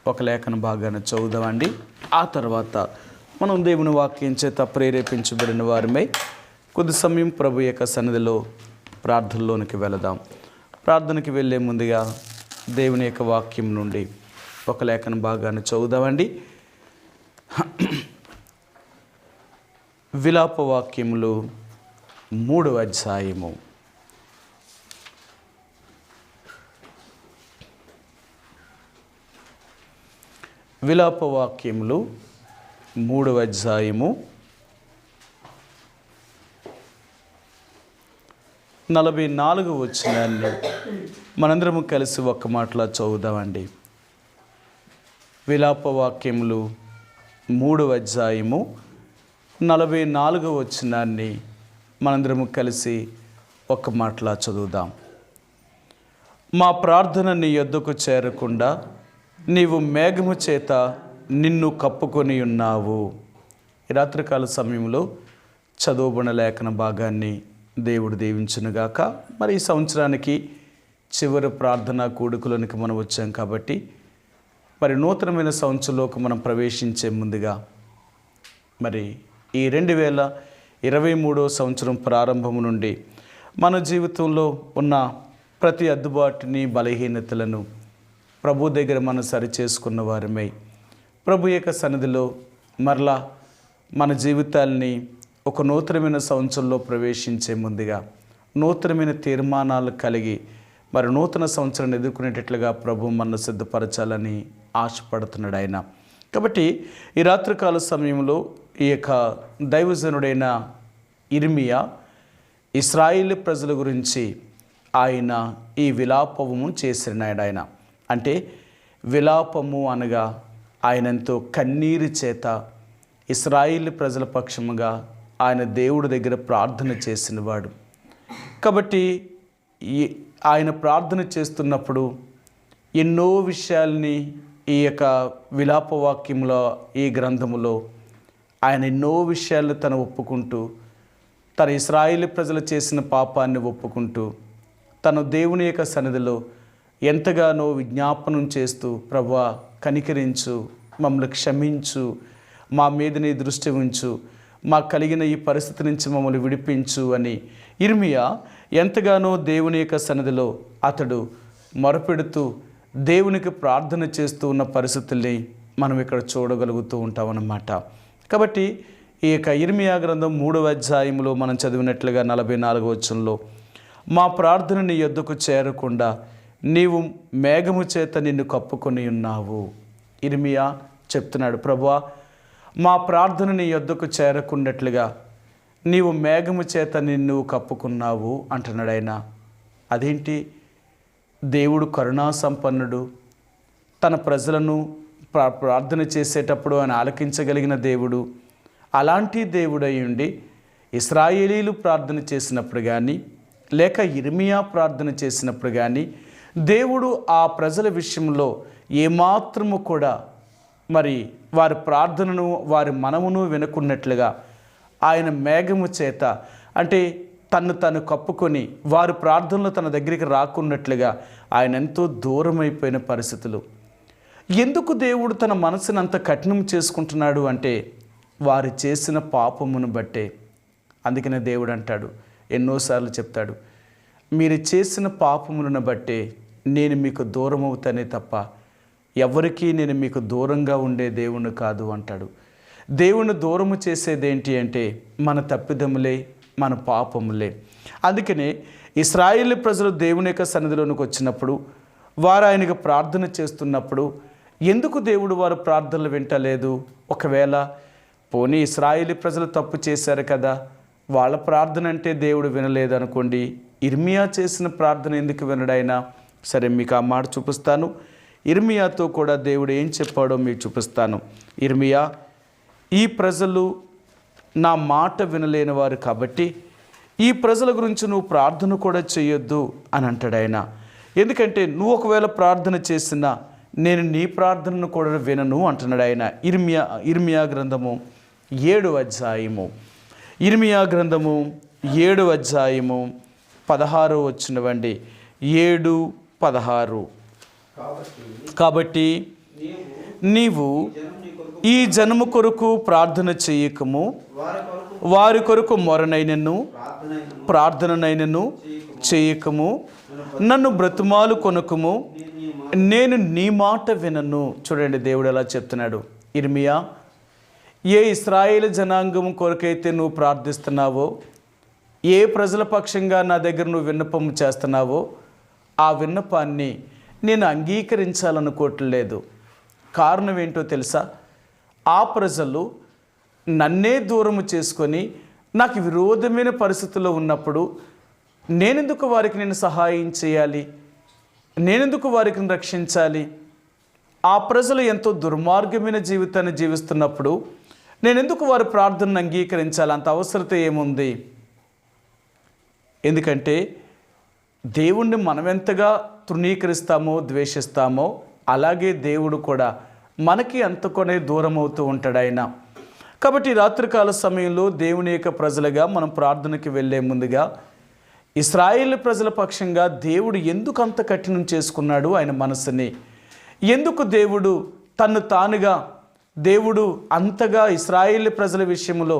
ఒక లేఖన భాగాన్ని చదువుదామండి. ఆ తర్వాత మనం దేవుని వాక్యం చేత ప్రేరేపించబడిన వారిమై కొద్ది సమయం ప్రభు యొక్క సన్నిధిలో ప్రార్థనలోనికి వెళదాం. ప్రార్థనకి వెళ్ళే ముందుగా దేవుని యొక్క వాక్యం నుండి ఒక లేఖన భాగాన్ని చదువుదామండి. విలాప వాక్యములు 3వ అధ్యాయము. విలాప వాక్యములు 3వ అధ్యాయము 44వ వచనాన్ని మనందరము కలిసి ఒక్క మాటలో చదువుదామండి. విలాప వాక్యములు 3వ అధ్యాయము 44వ వచనాన్ని మనందరము కలిసి ఒక్క మాటలో చదువుదాం. మా ప్రార్థన నీ యొద్దకు చేరకుండా నీవు మేఘము చేత నిన్ను కప్పుకొని ఉన్నావు. ఈ రాత్రికాల సమయంలో చదువుబడిన లేఖన భాగాన్ని దేవుడు దీవించునుగాక. మరి ఈ సంవత్సరానికి చివరి ప్రార్థనా కూడుకులోనికి మనం వచ్చాం కాబట్టి మరి నూతనమైన సంవత్సరంలోకి మనం ప్రవేశించే ముందుగా మరి ఈ 2023వ సంవత్సరం ప్రారంభం నుండి మన జీవితంలో ఉన్న ప్రతి అద్దుబాటుని బలహీనతలను ప్రభు దగ్గర మనం సరిచేసుకున్న వారమై ప్రభు యొక్క సన్నిధిలో మరలా మన జీవితాల్ని ఒక నూతనమైన సంవత్సరంలో ప్రవేశించే ముందుగా నూతనమైన తీర్మానాలు కలిగి మరి నూతన సంవత్సరాన్ని ఎదుర్కొనేటట్లుగా ప్రభు మనల్ని సిద్ధపరచాలని ఆశపడుతున్నాడు ఆయన. కాబట్టి ఈ రాత్రికాల సమయంలో ఈ యొక్క దైవజనుడైన ఇర్మియా ఇశ్రాయేలు ప్రజల గురించి ఆయన ఈ విలాపము చేసినాడు. ఆయన అంటే విలాపము అనగా ఆయన ఎంతో కన్నీరు చేత ఇశ్రాయేలు ప్రజల పక్షముగా ఆయన దేవుడి దగ్గర ప్రార్థన చేసినవాడు. కాబట్టి ఆయన ప్రార్థన చేస్తున్నప్పుడు ఎన్నో విషయాల్ని ఈ యొక్క విలాపవాక్యంలో ఈ గ్రంథములో ఆయన ఎన్నో విషయాలు తను ఒప్పుకుంటూ తన ఇశ్రాయేలు ప్రజలు చేసిన పాపాన్ని ఒప్పుకుంటూ తను దేవుని యొక్క సన్నిధిలో ఎంతగానో విజ్ఞాపనం చేస్తూ ప్రభువా కనికరించు, మమ్మల్ని క్షమించు, మా మీద నీ దృష్టి ఉంచు, మాకు కలిగిన ఈ పరిస్థితి నుంచి మమ్మల్ని విడిపించు అని ఇర్మియా ఎంతగానో దేవుని యొక్క సన్నిధిలో అతడు మొరపెడుతూ దేవునికి ప్రార్థన చేస్తూ ఉన్న పరిస్థితుల్ని మనం ఇక్కడ చూడగలుగుతూ ఉంటామన్నమాట. కాబట్టి ఈ యొక్క ఇర్మియా గ్రంథం 3వ అధ్యాయంలో మనం చదివినట్లుగా 44వ వచనంలో మా ప్రార్థన నీ యొద్దకు చేరకుండా నీవు మేఘము చేత నిన్ను కప్పుకొని ఉన్నావు. ఇర్మియా చెప్తున్నాడు, ప్రభువా మా ప్రార్థన నీ యొద్దకు చేరకున్నట్లుగా నీవు మేఘము చేత నిన్ను కప్పుకున్నావు అంటున్నాడు ఆయన. అదేంటి? దేవుడు కరుణా సంపన్నుడు, తన ప్రజలను ప్రార్థన చేసేటప్పుడు ఆయన ఆలకించగలిగిన దేవుడు. అలాంటి దేవుడై ఉండి ఇశ్రాయేలీలు ప్రార్థన చేసినప్పుడు కానీ లేక ఇర్మియా ప్రార్థన చేసినప్పుడు కానీ దేవుడు ఆ ప్రజల విషయంలో ఏమాత్రము కూడా మరి వారి ప్రార్థనను వారి మనమును వినకున్నట్లుగా ఆయన మేఘము చేత అంటే తను కప్పుకొని వారి ప్రార్థనలు తన దగ్గరికి రాకున్నట్లుగా ఆయన ఎంతో దూరమైపోయిన పరిస్థితులు. ఎందుకు దేవుడు తన మనసును అంత కఠినం చేసుకుంటున్నాడు అంటే వారు చేసిన పాపమును బట్టే. అందుకనే దేవుడు అంటాడు, ఎన్నోసార్లు చెప్తాడు, మీరు చేసిన పాపములను బట్టే నేను మీకు దూరం అవుతానే తప్ప ఎవరికీ నేను మీకు దూరంగా ఉండే దేవుణ్ణి కాదు అంటాడు. దేవుణ్ణి దూరము చేసేదేంటి అంటే మన తప్పిదములే, మన పాపములే. అందుకనే ఇశ్రాయేలు ప్రజలు దేవుని యొక్క సన్నిధిలోనికి వచ్చినప్పుడు వారు ఆయనకు ప్రార్థన చేస్తున్నప్పుడు ఎందుకు దేవుడు వారి ప్రార్థనలు వింటలేదు? ఒకవేళ పోనీ ఇశ్రాయేలు ప్రజలు తప్పు చేశారు కదా, వాళ్ళ ప్రార్థన అంటే దేవుడు వినలేదు అనుకోండి, ఇర్మియా చేసిన ప్రార్థన ఎందుకు వినడైనా? సరే, మీకు ఆ మాట చూపిస్తాను. ఇర్మియాతో కూడా దేవుడు ఏం చెప్పాడో మీకు చూపిస్తాను. ఇర్మియా, ఈ ప్రజలు నా మాట వినలేని వారు కాబట్టి ఈ ప్రజల గురించి నువ్వు ప్రార్థన కూడా చేయొద్దు అని అంటాడు ఆయన. ఎందుకంటే నువ్వు ఒకవేళ ప్రార్థన చేసినా నేను నీ ప్రార్థనను కూడా వినను అంటున్నాడు ఆయన. ఇర్మియా గ్రంథము 7వ అధ్యాయము. ఇర్మియా గ్రంథము 7వ అధ్యాయము 16వ వచనమండి. 7:16. కాబట్టి నీవు ఈ జనము కొరకు ప్రార్థన చేయకము, వారి కొరకు మొరనైనను ప్రార్థననైనను చేయకము, నన్ను బ్రతుమాలు కొనుకుము, నేను నీ మాట వినను. చూడండి దేవుడు ఎలా చెప్తున్నాడు. ఇర్మియా, ఏ ఇశ్రాయేలు జనాంగం కొరకైతే నువ్వు ప్రార్థిస్తున్నావో, ఏ ప్రజల పక్షంగా నా దగ్గర నువ్వు విన్నపం చేస్తున్నావో, ఆ విన్నపాన్ని నేను అంగీకరించాలనుకోవట్లేదు. కారణం ఏంటో తెలుసా? ఆ ప్రజలు నన్నే దూరము చేసుకొని నాకు విరోధమైన పరిస్థితుల్లో ఉన్నప్పుడు నేనెందుకు వారికి నేను సహాయం చేయాలి? నేనెందుకు వారికి రక్షించాలి? ఆ ప్రజలు ఎంతో దుర్మార్గమైన జీవితాన్ని జీవిస్తున్నప్పుడు నేనెందుకు వారి ప్రార్థనను అంగీకరించాలి? అంత అవసరత ఏముంది? ఎందుకంటే దేవుణ్ణి మనమెంతగా తృణీకరిస్తామో ద్వేషిస్తామో అలాగే దేవుడు కూడా మనకి అంతకొనే దూరం అవుతూ ఉంటాడు ఆయన. కాబట్టి రాత్రికాల సమయంలో దేవుని యొక్క ప్రజలుగా మనం ప్రార్థనకి వెళ్ళే ముందుగా ఇశ్రాయేలు ప్రజల పక్షంగా దేవుడు ఎందుకు అంత కఠినం చేసుకున్నాడు ఆయన మనసుని? ఎందుకు దేవుడు తన్ను తానుగా దేవుడు అంతగా ఇశ్రాయేలు ప్రజల విషయంలో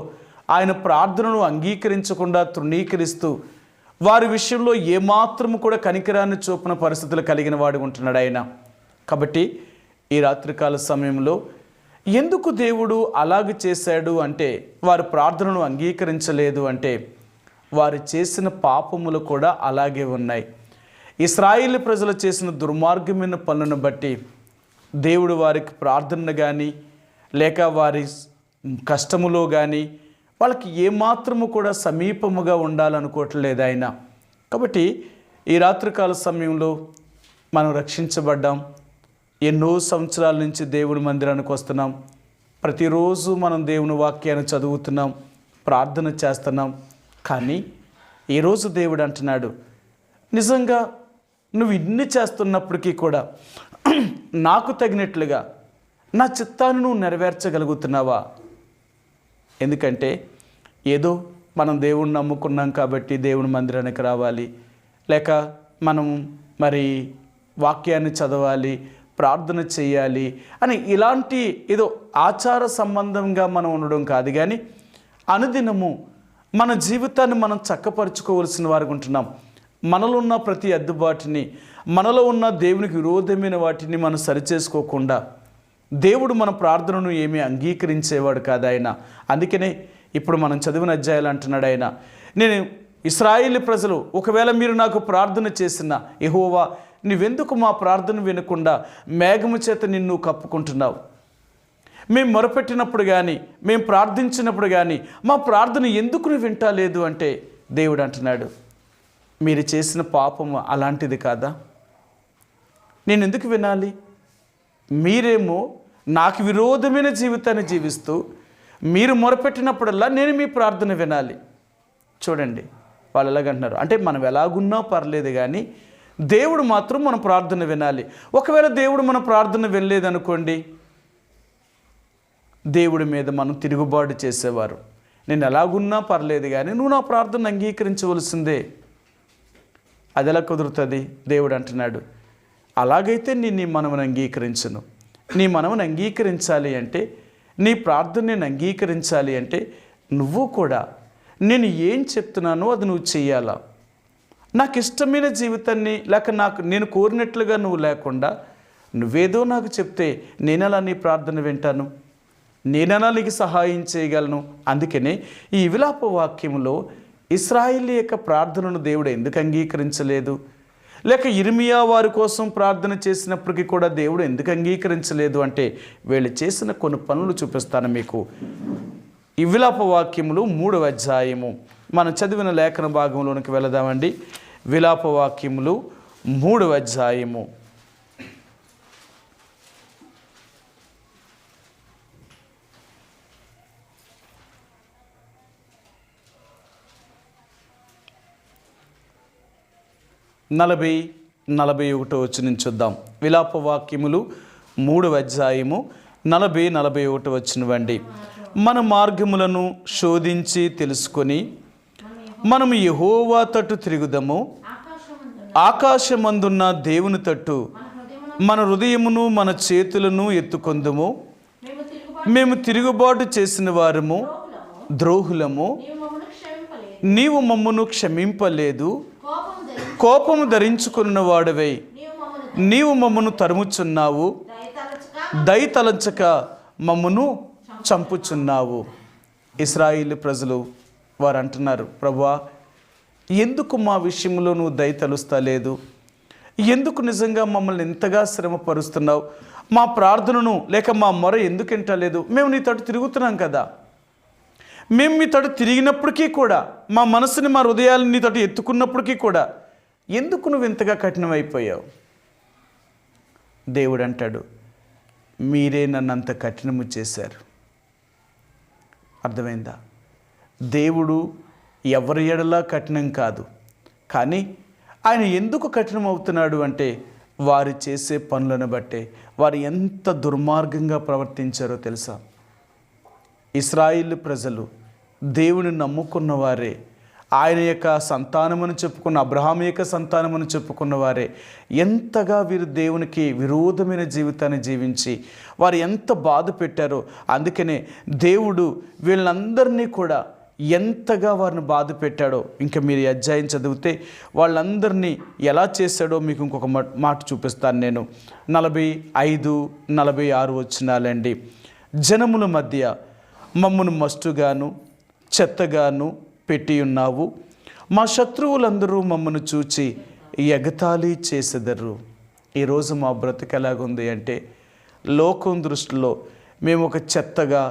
ఆయన ప్రార్థనను అంగీకరించకుండా తృణీకరిస్తూ వారి విషయంలో ఏమాత్రము కూడా కనికరాన్ని చూపిన పరిస్థితులు కలిగిన వాడు ఉంటున్నాడు ఆయన. కాబట్టి ఈ రాత్రికాల సమయంలో ఎందుకు దేవుడు అలాగ చేశాడు అంటే, వారి ప్రార్థనను అంగీకరించలేదు అంటే, వారు చేసిన పాపములు కూడా అలాగే ఉన్నాయి. ఇశ్రాయేలు ప్రజలు చేసిన దుర్మార్గమైన పనులను బట్టి దేవుడు వారికి ప్రార్థన కానీ లేక వారి కష్టములో కానీ వాళ్ళకి ఏమాత్రము కూడా సమీపముగా ఉండాలనుకోవట్లేదు ఆయన. కాబట్టి ఈ రాత్రికాల సమయంలో మనం రక్షించబడ్డాం. ఎన్నో సంవత్సరాల నుంచి దేవుని మందిరానికి వస్తున్నాం. ప్రతిరోజు మనం దేవుని వాక్యాన్ని చదువుతున్నాం, ప్రార్థన చేస్తున్నాం. కానీ ఈరోజు దేవుడు అంటున్నాడు, నిజంగా నువ్వు ఇన్ని చేస్తున్నప్పటికీ కూడా నాకు తగినట్లుగా నా చిత్తాన్ని నువ్వు నెరవేర్చగలుగుతున్నావా? ఎందుకంటే ఏదో మనం దేవుణ్ణి నమ్ముకున్నాం కాబట్టి దేవుని మందిరానికి రావాలి, లేక మనం మరి వాక్యాన్ని చదవాలి, ప్రార్థన చేయాలి అని ఇలాంటి ఏదో ఆచార సంబంధంగా మనం ఉండడం కాదు. కానీ అనుదినము మన జీవితాన్ని మనం చక్కపరుచుకోవలసిన వారికి ఉంటున్నాం. మనలో ఉన్న ప్రతి అద్దుబాటుని, మనలో ఉన్న దేవునికి విరోధమైన వాటిని మనం సరిచేసుకోకుండా దేవుడు మన ప్రార్థనను ఏమీ అంగీకరించేవాడు కాదు ఆయన. అందుకనే ఇప్పుడు మనం చదివిన అధ్యాయాలు అంటున్నాడు ఆయన, నేను ఇశ్రాయేలు ప్రజలు ఒకవేళ మీరు నాకు ప్రార్థన చేసిన యెహోవా నువ్వెందుకు మా ప్రార్థన వినకుండా మేఘము చేత నిన్ను కప్పుకుంటున్నావు? మేము మొరపెట్టినప్పుడు కానీ మేము ప్రార్థించినప్పుడు కానీ మా ప్రార్థన ఎందుకు నువ్వు వింటలేదు అంటే దేవుడు అంటున్నాడు, మీరు చేసిన పాపము అలాంటిది కాదా? నేను ఎందుకు వినాలి? మీరేమో నాకు విరోధమైన జీవితాన్ని జీవిస్తూ మీరు మొరపెట్టినప్పుడల్లా నేను మీ ప్రార్థన వినాలి. చూడండి వాళ్ళు ఎలాగంటున్నారు అంటే, మనం ఎలాగున్నా పర్లేదు కానీ దేవుడు మాత్రం మన ప్రార్థన వినాలి. ఒకవేళ దేవుడు మన ప్రార్థన వినలేదనుకోండి, దేవుడి మీద మనం తిరుగుబాటు చేసేవారు. నేను ఎలాగున్నా పర్లేదు కానీ నువ్వు నా ప్రార్థన అంగీకరించవలసిందే. అది ఎలా కుదురుతుంది? దేవుడు అంటున్నాడు, అలాగైతే నేను నీ మనవుని అంగీకరించను. నీ మనవుని అంగీకరించాలి అంటే, నీ ప్రార్థన నేను అంగీకరించాలి అంటే నువ్వు కూడా నేను ఏం చెప్తున్నానో అది నువ్వు చెయ్యాలా. నాకు ఇష్టమైన జీవితాన్ని లేక నేను కోరినట్లుగా నువ్వు లేకుండా నువ్వేదో నాకు చెప్తే నేనెలా నీ ప్రార్థన వింటాను? నేనెలా నీకు సహాయం చేయగలను? అందుకనే ఈ విలాప వాక్యంలో ఇశ్రాయేలు యొక్క ప్రార్థనను దేవుడు ఎందుకు అంగీకరించలేదు, లేక ఇర్మియా వారి కోసం ప్రార్థన చేసినప్పటికీ కూడా దేవుడు ఎందుకు అంగీకరించలేదు అంటే, వీళ్ళు చేసిన కొన్ని పనులు చూపిస్తాను మీకు. ఈ విలాప వాక్యములు 3వ అధ్యాయము మనం చదివిన లేఖన భాగంలోనికి వెళదామండి. విలాప వాక్యములు 3వ అధ్యాయము 40-41 వచనం చూద్దాం. విలాప వాక్యములు 3వ అధ్యాయము 40-41 వచనమండి. మన మార్గములను శోధించి తెలుసుకొని మనము యెహోవా తట్టు తిరుగుదము, ఆకాశమందున్న దేవుని తట్టు మన హృదయమును మన చేతులను ఎత్తుకొందుము. మేము తిరుగుబాటు చేసిన వారము, ద్రోహులము. నీవు మమ్మను క్షమింపలేదు. కోపము ధరించుకున్న వాడవై నీవు మమ్మను తరుముచున్నావు. దయతలంచక మమ్మను చంపుచున్నావు. ఇశ్రాయేలు ప్రజలు వారు అంటున్నారు, ప్రభువా, ఎందుకు మా విషయంలో నువ్వు దయతలుస్తలేదు? ఎందుకు నిజంగా మమ్మల్ని ఎంతగా శ్రమపరుస్తున్నావు? మా ప్రార్థనను లేక మా మొర ఎందుకు వింటలేదు? మేము నీ తోటి తిరుగుతున్నాం కదా. మేము మీ తోటి తిరిగినప్పటికీ కూడా, మా మనసుని మా హృదయాలను నీ తోటి ఎత్తుకున్నప్పటికీ కూడా ఎందుకు నువ్వు ఇంతగా కఠినమైపోయావు? దేవుడు అంటాడు, మీరే నన్ను అంత కఠినము చేశారు. అర్థమైందా? దేవుడు ఎవరి ఎడలా కఠినం కాదు, కానీ ఆయన ఎందుకు కఠినం అవుతున్నాడు అంటే వారు చేసే పనులను బట్టే. వారు ఎంత దుర్మార్గంగా ప్రవర్తించారో తెలుసా? ఇశ్రాయేలు ప్రజలు దేవుని నమ్ముకున్న వారే, ఆయన యొక్క సంతానమని చెప్పుకున్న, అబ్రహాం యొక్క సంతానమని చెప్పుకున్న వారే ఎంతగా వీరు దేవునికి విరోధమైన జీవితాన్ని జీవించి వారు ఎంత బాధ పెట్టారో. అందుకనే దేవుడు వీళ్ళందరినీ కూడా ఎంతగా వారిని బాధ పెట్టాడో ఇంకా మీరు ఈ అధ్యాయం చదివితే వాళ్ళందరినీ ఎలా చేశాడో మీకు ఇంకొక మాట చూపిస్తాను నేను. 45, 46 వచనాలండి. జనముల మధ్య మమ్మను మస్తుగాను చెత్తగాను పెట్టి ఉన్నావు. మా శత్రువులందరూ మమ్మను చూచి ఎగతాళి చేసెదరు. ఈరోజు మా బ్రతుకు ఎలాగుంది అంటే, లోకం దృష్టిలో మేము ఒక చెత్తగా,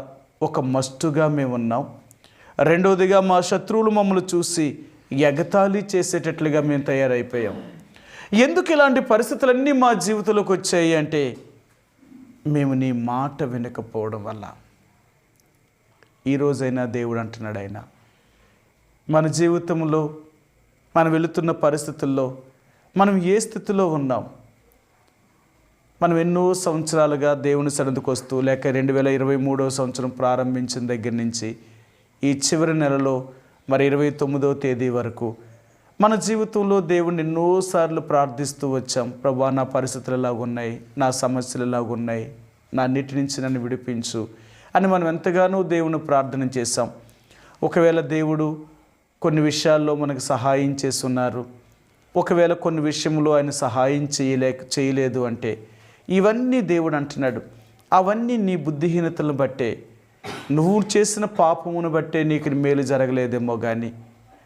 ఒక మస్తుగా మేము ఉన్నాం. రెండవదిగా మా శత్రువులు మమ్మల్ని చూసి ఎగతాళి చేసేటట్లుగా మేము తయారైపోయాం. ఎందుకు ఇలాంటి పరిస్థితులన్నీ మా జీవితంలోకి వచ్చాయి అంటే, మేము నీ మాట వినకపోవడం వల్ల. ఈరోజైనా దేవుడు అంటున్నాడు, ఆయన మన జీవితంలో మనం వెళుతున్న పరిస్థితుల్లో మనం ఏ స్థితిలో ఉన్నాం? మనం ఎన్నో సంవత్సరాలుగా దేవుని సన్నిధికి వస్తూ, లేక 2023వ సంవత్సరం ప్రారంభించిన దగ్గర నుంచి ఈ చివరి నెలలో మరి 29వ తేదీ వరకు మన జీవితంలో దేవుని ఎన్నోసార్లు ప్రార్థిస్తూ వచ్చాం. ప్రభువా, నా పరిస్థితులు ఎలాగున్నాయి, నా సమస్యలు ఎలాగున్నాయి, నా అన్నిటి నుంచి నన్ను విడిపించు అని మనం ఎంతగానో దేవుని ప్రార్థన చేశాం. ఒకవేళ దేవుడు కొన్ని విషయాల్లో మనకు సహాయం చేస్తున్నారు, ఒకవేళ కొన్ని విషయంలో ఆయన సహాయం చేయలేదు అంటే, ఇవన్నీ దేవుడు అంటున్నాడు, అవన్నీ నీ బుద్ధిహీనతలను బట్టే, నువ్వు చేసిన పాపమును బట్టే నీకు మేలు జరగలేదేమో కానీ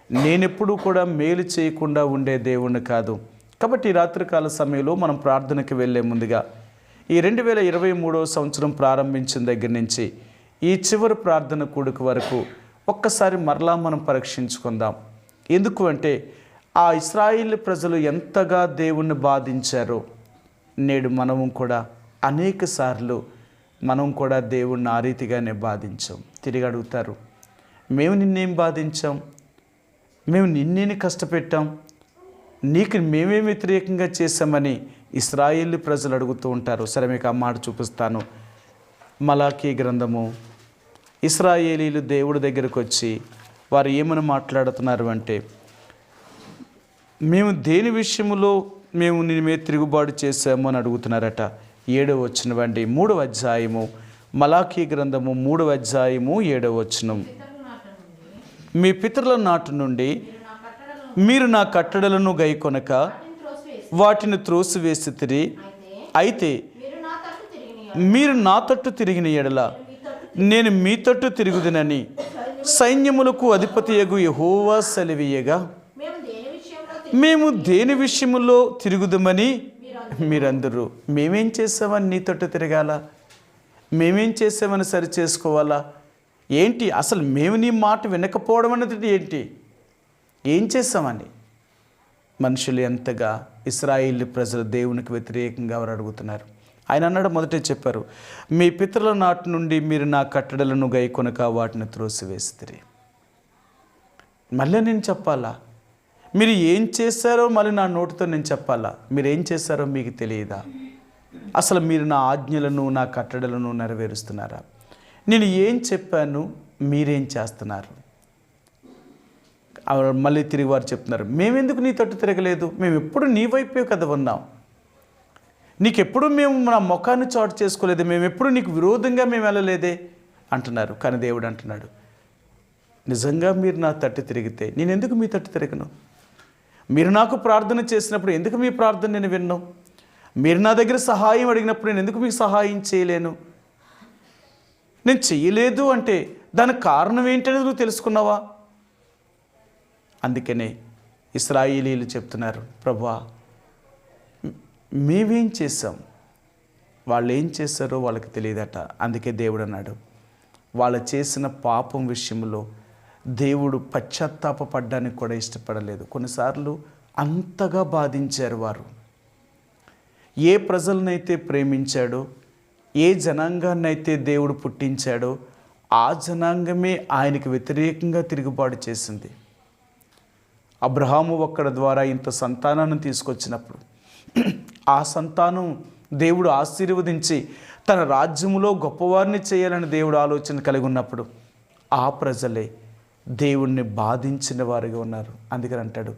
నేనెప్పుడూ కూడా మేలు చేయకుండా ఉండే దేవుణ్ణి కాదు. కాబట్టి ఈ రాత్రికాల సమయంలో మనం ప్రార్థనకి వెళ్ళే ముందుగా ఈ 2023వ సంవత్సరం ప్రారంభించిన దగ్గర నుంచి ఈ చివరి ప్రార్థన కూడిక వరకు ఒక్కసారి మరలా మనం పరీక్షించుకుందాం. ఎందుకు అంటే, ఆ ఇశ్రాయేలు ప్రజలు ఎంతగా దేవుణ్ణి బాధించారో నేడు మనము కూడా అనేక సార్లు మనం కూడా దేవుణ్ణి ఆ రీతిగానే బాధించాం. తిరిగి అడుగుతారు, మేము నిన్నేం బాధించాం, మేము నిన్నేని కష్టపెట్టాం, నీకు మేమేం వ్యతిరేకంగా చేశామని ఇశ్రాయేలు ప్రజలు అడుగుతూ ఉంటారు. సరే, మీకు ఆ మాట చూపిస్తాను. మలాకీ గ్రంథము. ఇశ్రాయేలీలు దేవుడి దగ్గరకు వచ్చి వారు ఏమని మాట్లాడుతున్నారు అంటే, మేము దేని విషయంలో మేము నీ మీద తిరుగుబాటు చేశాము అని అడుగుతున్నారట. 7వ వచనమండి, 3వ అధ్యాయము, మలాకీ గ్రంథము 3వ అధ్యాయము 7వ వచనం. మీ పితరుల నాటి నుండి మీరు నా కట్టడలను గైకొనక వాటిని త్రోసివేసితిరి. అయితే మీరు నా తట్టు తిరిగిన ఎడల నేను మీ తట్టు తిరుగుదునని సైన్యములకు అధిపతియగు యెహోవా సెలవీయగా, మేము దేని విషయములో తిరుగుదమని మీరందరూ. మేమేం చేసామని నీ తట్టు తిరగాల? మేమేం చేసామని సరి చేసుకోవాలా ఏంటి? అసలు మేము నీ మాట వినకపోవడం అనేది ఏంటి? ఏం చేసామని మనుషులు ఎంతగా ఇశ్రాయేలు ప్రజలు దేవునికి వ్యతిరేకంగా వారు అడుగుతున్నారు. ఆయన అన్నాడు, మొదటే చెప్పారు, మీ పితరుల నాటి నుండి మీరు నా కట్టడలను గైకొనక వాటిని త్రోసివేసితిరి. మళ్ళీ నేను చెప్పాలా? మీరు ఏం చేశారో మళ్ళీ నా నోటితో నేను చెప్పాలా? మీరు ఏం చేశారో మీకు తెలియదా? అసలు మీరు నా ఆజ్ఞలను నా కట్టడలను నెరవేరుస్తున్నారా? నేను ఏం చెప్పాను, మీరేం చేస్తున్నారు? మళ్ళీ తిరిగి వారు చెప్తున్నారు, మేమెందుకు నీ తట్టు తిరగలేదు, మేము ఎప్పుడు నీ వైపే కదా ఉన్నాం. నీకెప్పుడు మేము మన ముఖాన్ని చాటు చేసుకోలేదు, మేము ఎప్పుడు నీకు విరోధంగా మేము వెళ్ళలేదే అంటున్నారు. కానీ దేవుడు అంటున్నాడు, నిజంగా మీరు నా తట్టు తిరిగితే నేను ఎందుకు మీ తట్టు తిరగను? మీరు నాకు ప్రార్థన చేసినప్పుడు ఎందుకు మీ ప్రార్థన నేను విన్ను? మీరు నా దగ్గర సహాయం అడిగినప్పుడు నేను ఎందుకు మీకు సహాయం చేయలేను? నేను చెయ్యలేదు అంటే దానికి కారణం ఏంటనేది నువ్వు తెలుసుకున్నావా? అందుకనే ఇశ్రాయేలీయులు చెప్తున్నారు, ప్రభువా మేమేం చేశాం, వాళ్ళు ఏం చేశారో వాళ్ళకి తెలియదట. అందుకే దేవుడు అన్నాడు, వాళ్ళు చేసిన పాపం విషయంలో దేవుడు పశ్చాత్తాపపడ్డానికి కూడా ఇష్టపడలేదు. కొన్నిసార్లు అంతగా బాధించారు వారు. ఏ ప్రజలనైతే ప్రేమించాడో, ఏ జనాంగాన్నైతే దేవుడు పుట్టించాడో ఆ జనాంగమే ఆయనకు వ్యతిరేకంగా తిరుగుబాటు చేసింది. అబ్రహాము ఒక్కడి ద్వారా ఇంత సంతానాన్ని తీసుకొచ్చినప్పుడు ఆ సంతానం దేవుడు ఆశీర్వదించి తన రాజ్యములో గొప్పవారిని చేయాలని దేవుడు ఆలోచన కలిగి ఉన్నప్పుడు ఆ ప్రజలే దేవుణ్ణి బాధించిన వారిగా ఉన్నారు. అందుకని అంటాడు,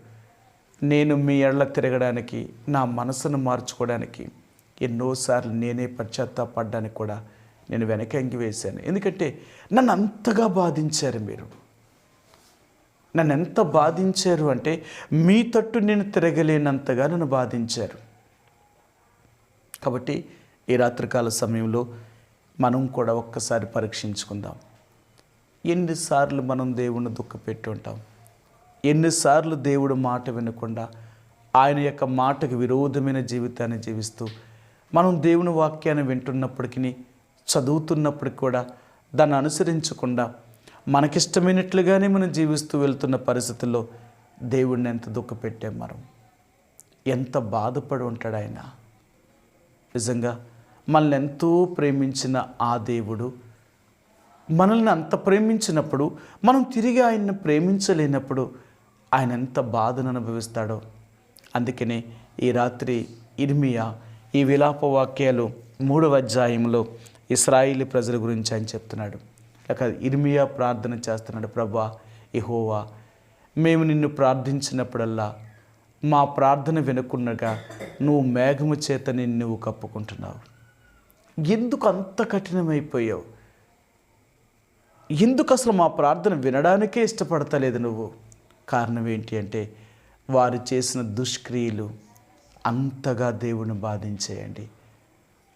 నేను మీ ఎడల తిరగడానికి, నా మనసును మార్చుకోవడానికి ఎన్నోసార్లు నేనే పశ్చాత్తాపడ్డానికి కూడా నేను వెనకంగి వేశాను. ఎందుకంటే నన్ను అంతగా బాధించారు. మీరు నన్ను ఎంత బాధించారు అంటే మీ తట్టు నేను తిరగలేనంతగా నన్ను బాధించారు. కాబట్టి ఈ రాత్రికాల సమయంలో మనం కూడా ఒక్కసారి పరీక్షించుకుందాం. ఎన్నిసార్లు మనం దేవుణ్ణి దుఃఖపెట్టి ఉంటాం? ఎన్నిసార్లు దేవుడు మాట వినకుండా ఆయన యొక్క మాటకు విరోధమైన జీవితాన్ని జీవిస్తూ మనం దేవుని వాక్యాన్ని వింటున్నప్పటికీ, చదువుతున్నప్పటికి కూడా దాన్ని అనుసరించకుండా మనకిష్టమైనట్లుగానే మనం జీవిస్తూ వెళ్తున్న పరిస్థితుల్లో దేవుడిని ఎంత దుఃఖపెట్టాం, మనం ఎంత బాధపడి ఉంటాడు ఆయన. నిజంగా మనల్ని ఎంతో ప్రేమించిన ఆ దేవుడు మనల్ని అంత ప్రేమించినప్పుడు మనం తిరిగి ఆయన్ని ప్రేమించలేనప్పుడు ఆయన ఎంత బాధను అనుభవిస్తాడో. అందుకనే ఈ రాత్రి ఇర్మియా ఈ విలాప వాక్యాలు 3వ అధ్యాయంలో ఇశ్రాయేలు ప్రజల గురించి ఆయన చెప్తున్నాడు. లేక ఇర్మియా ప్రార్థన చేస్తున్నాడు, ప్రభువా యెహోవా, మేము నిన్ను ప్రార్థించినప్పుడల్లా మా ప్రార్థన వినకుండగా నువ్వు మేఘము చేత నువ్వు కప్పుకుంటున్నావు. ఎందుకు అంత కఠినమైపోయావు? ఎందుకు అసలు మా ప్రార్థన వినడానికే ఇష్టపడతలేదు నువ్వు? కారణం ఏంటి అంటే వారు చేసిన దుష్క్రియలు అంతగా దేవుని బాధించేయండి.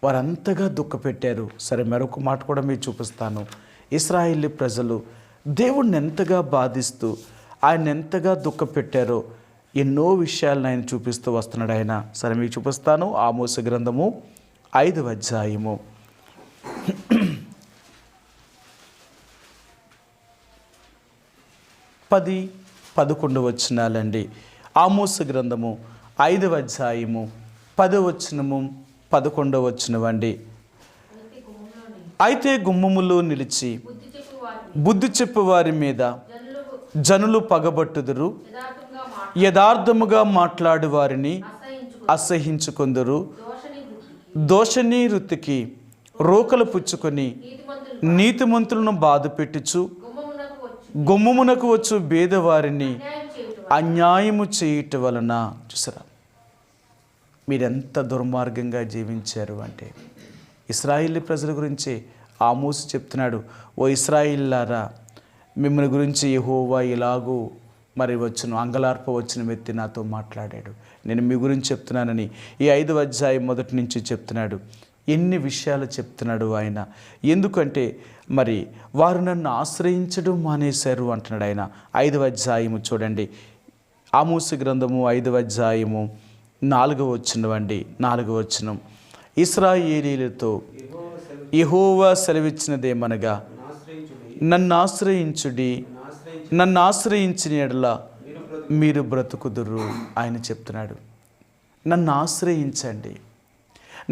వారు అంతగా దుఃఖపెట్టారు. సరే, మరొక మాట కూడా మీకు చూపిస్తాను. ఇశ్రాయేలు ప్రజలు దేవుణ్ణి ఎంతగా బాధిస్తూ ఆయన ఎంతగా దుఃఖపెట్టారో ఎన్నో విషయాలను ఆయన చూపిస్తూ వస్తున్నాడు ఆయన. సరే, మీకు చూపిస్తాను. ఆమోసు గ్రంథము 5వ అధ్యాయము 10-11 వచనాలండి. ఆమోసు గ్రంథము 5వ అధ్యాయము 10వ వచనము 11వ వచనమండి. అయితే గుమ్మములో నిలిచి బుద్ధి చెప్పు వారి మీద జనులు పగబట్టుదురు, యథార్థముగా మాట్లాడు వారిని అసహించుకొందురు. దోషని వృత్తికి రోకలు పుచ్చుకొని నీతిమంతులను బాధ పెట్టుచు గుమ్మమునకు వచ్చు బేదవారిని అన్యాయము చేయుట వలన. చూసారా, మీరెంత దుర్మార్గంగా జీవించారు అంటే ఇశ్రాయేలు ప్రజల గురించి ఆమోసు చెప్తున్నాడు. ఓ ఇశ్రాయేలులారా, మిమ్మల్ని గురించి యెహోవా ఇలాగూ వచ్చును అంగలార్ప వచ్చిన వ్యక్తి నాతో మాట్లాడాడు. నేను మీ గురించి చెప్తున్నానని ఈ 5వ అధ్యాయం మొదటి నుంచి చెప్తున్నాడు. ఎన్ని విషయాలు చెప్తున్నాడు ఆయన. ఎందుకంటే వారు నన్ను ఆశ్రయించడం మానేశారు అంటున్నాడు ఆయన. 5వ అధ్యాయము చూడండి, ఆమోసు గ్రంథము 5వ అధ్యాయము 4వ వచనం. ఇశ్రాయేలీయులతో యెహోవా సెలవిచ్చినదేమనగా, నన్ను ఆశ్రయించుడి, నన్ను ఆశ్రయించిన యెడల మీరు బ్రతుకుదురు. ఆయన చెప్తున్నాడు, నన్ను ఆశ్రయించండి,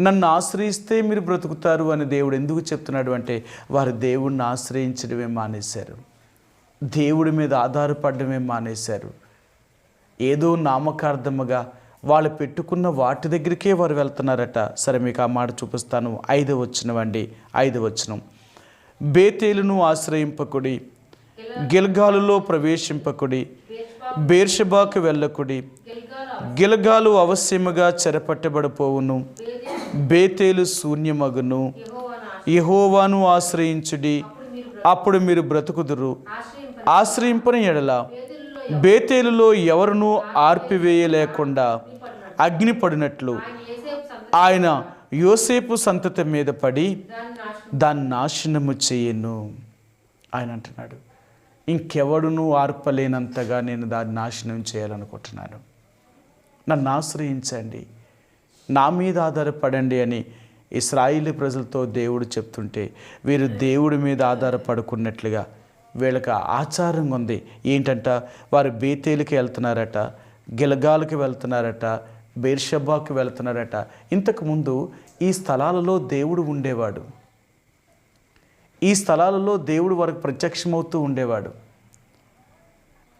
నన్ను ఆశ్రయిస్తే మీరు బ్రతుకుతారు అని దేవుడు ఎందుకు చెప్తున్నాడు అంటే వారు దేవుడిని ఆశ్రయించడమే మానేశారు, దేవుడి మీద ఆధారపడమే మానేశారు. ఏదో నామకార్థముగా వాళ్ళు పెట్టుకున్న వాటి దగ్గరికే వారు వెళ్తున్నారట. సరే, మీకు ఆ మాట చూపిస్తాను. 5వ వచనం. బేతేలును ఆశ్రయింపకుడి, గిల్గాలులో ప్రవేశింపకుడి, బేర్షెబాకు వెళ్ళకుడి, గిల్గాలు అవశ్యముగా చెరపట్టబడిపోవును, బేతేలు శూన్యమగును, యెహోవాను ఆశ్రయించుడి, అప్పుడు మీరు బ్రతుకుదురు. ఆశ్రయింపని ఎడల బేతేలులో ఎవరునూ ఆర్పివేయలేకుండా అగ్ని పడినట్లు ఆయన యోసేపు సంతతి మీద పడి దాన్ని నాశనము చేయను. ఆయన అంటున్నాడు, ఇంకెవడునూ ఆర్పలేనంతగా నేను దాన్ని నాశనం చేయాలనుకుంటున్నాను. నన్ను ఆశ్రయించండి, నా మీద ఆధారపడండి అని ఇశ్రాయేలు ప్రజలతో దేవుడు చెప్తుంటే వీరు దేవుడి మీద ఆధారపడుకున్నట్లుగా వీళ్ళకి ఆచారం ఉంది. ఏంటంట, వారు బేతేలుకి వెళ్తున్నారట, గిల్గాలుకి వెళ్తున్నారట, బేర్షెబాకి వెళ్తున్నారట. ఇంతకుముందు ఈ స్థలాలలో దేవుడు ఉండేవాడు. ఈ స్థలాలలో దేవుడు వారికి ప్రత్యక్షమవుతూ ఉండేవాడు.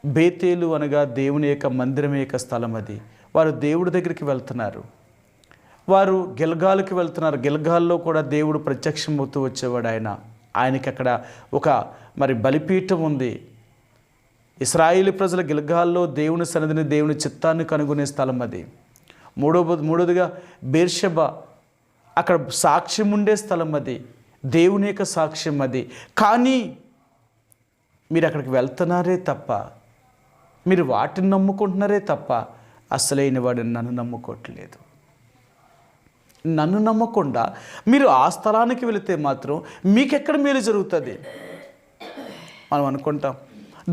బేతేలు అనగా దేవుని యొక్క మందిరం యొక్క స్థలం. అది వారు దేవుడి దగ్గరికి వెళ్తున్నారు. వారు గిల్గాలుకి వెళ్తున్నారు. గిల్గాల్లో కూడా దేవుడు ప్రత్యక్షమవుతూ వచ్చేవాడు. ఆయనకి అక్కడ ఒక బలిపీఠం ఉంది. ఇశ్రాయేలు ప్రజల గిల్గాల్లో దేవుని సన్నిధిని, దేవుని చిత్తాన్ని కనుగొనే స్థలం అది. మూడోదిగా బేర్షెబా, అక్కడ సాక్ష్యం ఉండే స్థలం అది, దేవుని యొక్క సాక్ష్యం అది. కానీ మీరు అక్కడికి వెళ్తున్నారే తప్ప, మీరు వాటిని నమ్ముకుంటున్నారే తప్ప అసలైన వాడిని నన్ను నమ్ముకోవట్లేదు. నన్ను నమ్మకుండా మీరు ఆ స్థలానికి వెళితే మాత్రం మీకెక్కడ మేలు జరుగుతుంది? మనం అనుకుంటాం,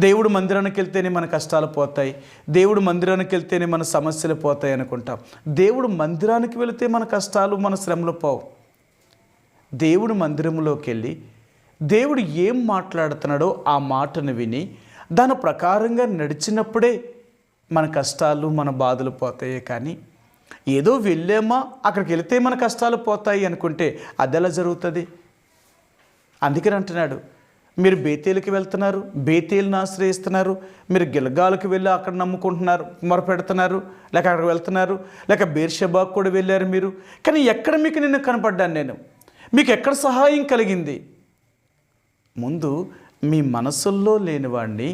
దేవుడు మందిరానికి వెళ్తేనే మన కష్టాలు పోతాయి, దేవుడు మందిరానికి వెళ్తేనే మన సమస్యలు పోతాయి అనుకుంటాం. దేవుడు మందిరానికి వెళితే మన కష్టాలు, మన శ్రమలు పోవు. దేవుడు మందిరంలోకి వెళ్ళి దేవుడు ఏం మాట్లాడుతున్నాడో ఆ మాటను విని దాని ప్రకారంగా నడిచినప్పుడే మన కష్టాలు, మన బాధలు పోతాయి. కానీ ఏదో వెళ్ళామా, అక్కడికి వెళితే మన కష్టాలు పోతాయి అనుకుంటే అది ఎలా జరుగుతుంది? అందుకని అంటున్నాడు, మీరు బేతేలుకి వెళ్తున్నారు, బేతేలుని ఆశ్రయిస్తున్నారు, మీరు గిల్గాలకు వెళ్ళి అక్కడ నమ్ముకుంటున్నారు, మొరపెడుతున్నారు, లేక అక్కడికి వెళ్తున్నారు, లేక బేర్షెబాకు కూడా వెళ్ళారు మీరు. కానీ ఎక్కడ మీకు నిన్ను కనపడ్డాను నేను? మీకు ఎక్కడ సహాయం కలిగింది? ముందు మీ మనసుల్లో లేనివాడిని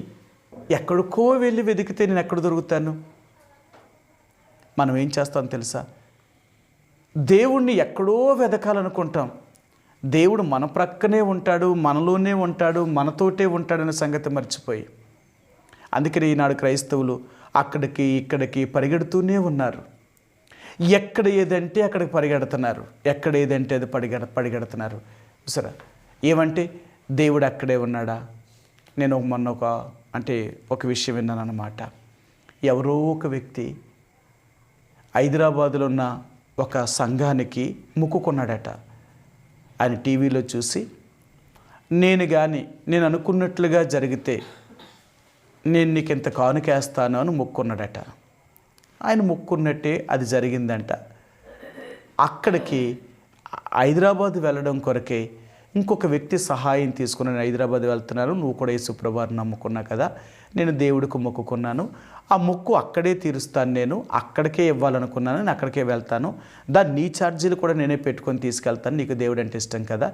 ఎక్కడికో వెళ్ళి వెతికితే నేను ఎక్కడ దొరుకుతాను? మనం ఏం చేస్తాం తెలుసా? దేవుణ్ణి ఎక్కడో వెతకాలనుకుంటాం. దేవుడు మన ప్రక్కనే ఉంటాడు, మనలోనే ఉంటాడు, మనతోటే ఉంటాడనే సంగతి మర్చిపోయి. అందుకని ఈనాడు క్రైస్తవులు అక్కడికి ఇక్కడికి పరిగెడుతూనే ఉన్నారు. ఎక్కడ ఏదంటే అక్కడికి పరిగెడుతున్నారు, ఎక్కడ ఏదంటే అది పరిగెడుతున్నారు. సరే, ఏమంటే దేవుడు అక్కడే ఉన్నాడా? నేను మొన్న ఒక విషయం విన్నాను అన్నమాట. ఎవరో ఒక వ్యక్తి హైదరాబాదులో ఉన్న ఒక సంఘానికి మొక్కుకున్నాడట. ఆయన టీవీలో చూసి, నేను అనుకున్నట్లుగా జరిగితే నేను నీకు ఇంత కానుకేస్తాను అని మొక్కున్నాడట. ఆయన మొక్కున్నట్టే అది జరిగిందంట. అక్కడికి హైదరాబాద్ వెళ్ళడం కొరకే ఇంకొక వ్యక్తి సహాయం తీసుకుని, నేను హైదరాబాద్ వెళ్తున్నాను, నువ్వు కూడా యేసుప్రభువుని నమ్ముకున్నా కదా, నేను దేవుడికి మొక్కుకున్నాను, ఆ మొక్కు అక్కడే తీరుస్తాను, నేను అక్కడికే ఇవ్వాలనుకున్నాను, నేను అక్కడికే వెళ్తాను, నీ ఛార్జీలు కూడా నేనే పెట్టుకొని తీసుకెళ్తాను, నీకు దేవుడు అంటే ఇష్టం కదా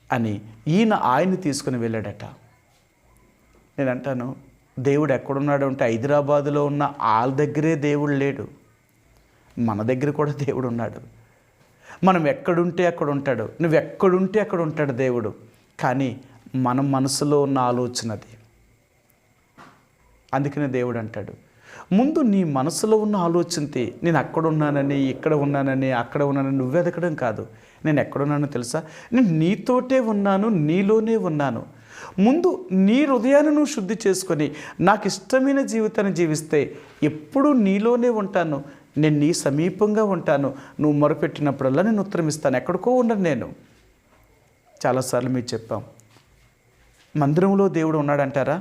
అని ఆయన్ని తీసుకుని వెళ్ళాడట. నేను అంటాను, దేవుడు ఎక్కడున్నాడు అంటే హైదరాబాదులో ఉన్న వాళ్ళ దగ్గరే దేవుడు లేడు, మన దగ్గర కూడా దేవుడు ఉన్నాడు. మనం ఎక్కడుంటే అక్కడ ఉంటాడు, నువ్వు ఎక్కడుంటే అక్కడ ఉంటాడు దేవుడు. కానీ మన మనసులో ఉన్న ఆలోచన అది. అందుకనే దేవుడు అంటాడు, ముందు నీ మనసులో ఉన్న ఆలోచనతే. నేను అక్కడ ఉన్నానని, ఇక్కడ ఉన్నానని, అక్కడ ఉన్నానని నువ్వు ఎదగడం కాదు. నేను ఎక్కడున్నానో తెలుసా? నేను నీతోటే ఉన్నాను, నీలోనే ఉన్నాను. ముందు నీ హృదయాన్ని నువ్వు శుద్ధి చేసుకొని నాకు ఇష్టమైన జీవితాన్ని జీవిస్తే ఎప్పుడూ నీలోనే ఉంటాను, నేను నీ సమీపంగా ఉంటాను. నువ్వు మొరపెట్టినప్పుడల్లా నేను ఉత్తరం ఇస్తాను, ఎక్కడికో ఉండను నేను. చాలాసార్లు మీరు చెప్పాం, మందిరంలో దేవుడు ఉన్నాడంటారా?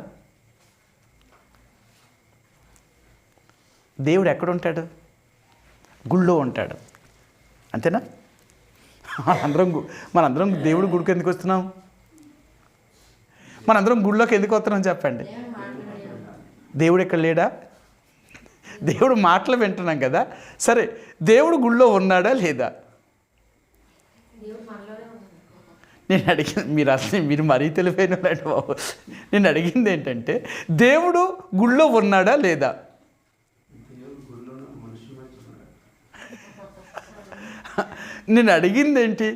దేవుడు ఎక్కడుంటాడు? గుళ్ళో ఉంటాడు, అంతేనా? మనందరం దేవుడు గుడికి ఎందుకు వస్తున్నాం? మనందరం గుళ్ళోకి ఎందుకు వస్తున్నాం చెప్పండి? దేవుడు ఎక్కడ లేడా? దేవుడు మాటలు వింటున్నాం కదా. సరే, దేవుడు గుళ్ళో ఉన్నాడా లేదా? నేను అడిగింది, మీరు మరీ తెలివైన బాబు. నేను అడిగింది ఏంటంటే, దేవుడు గుళ్ళో ఉన్నాడా లేదా? నేను అడిగింది ఏంటి?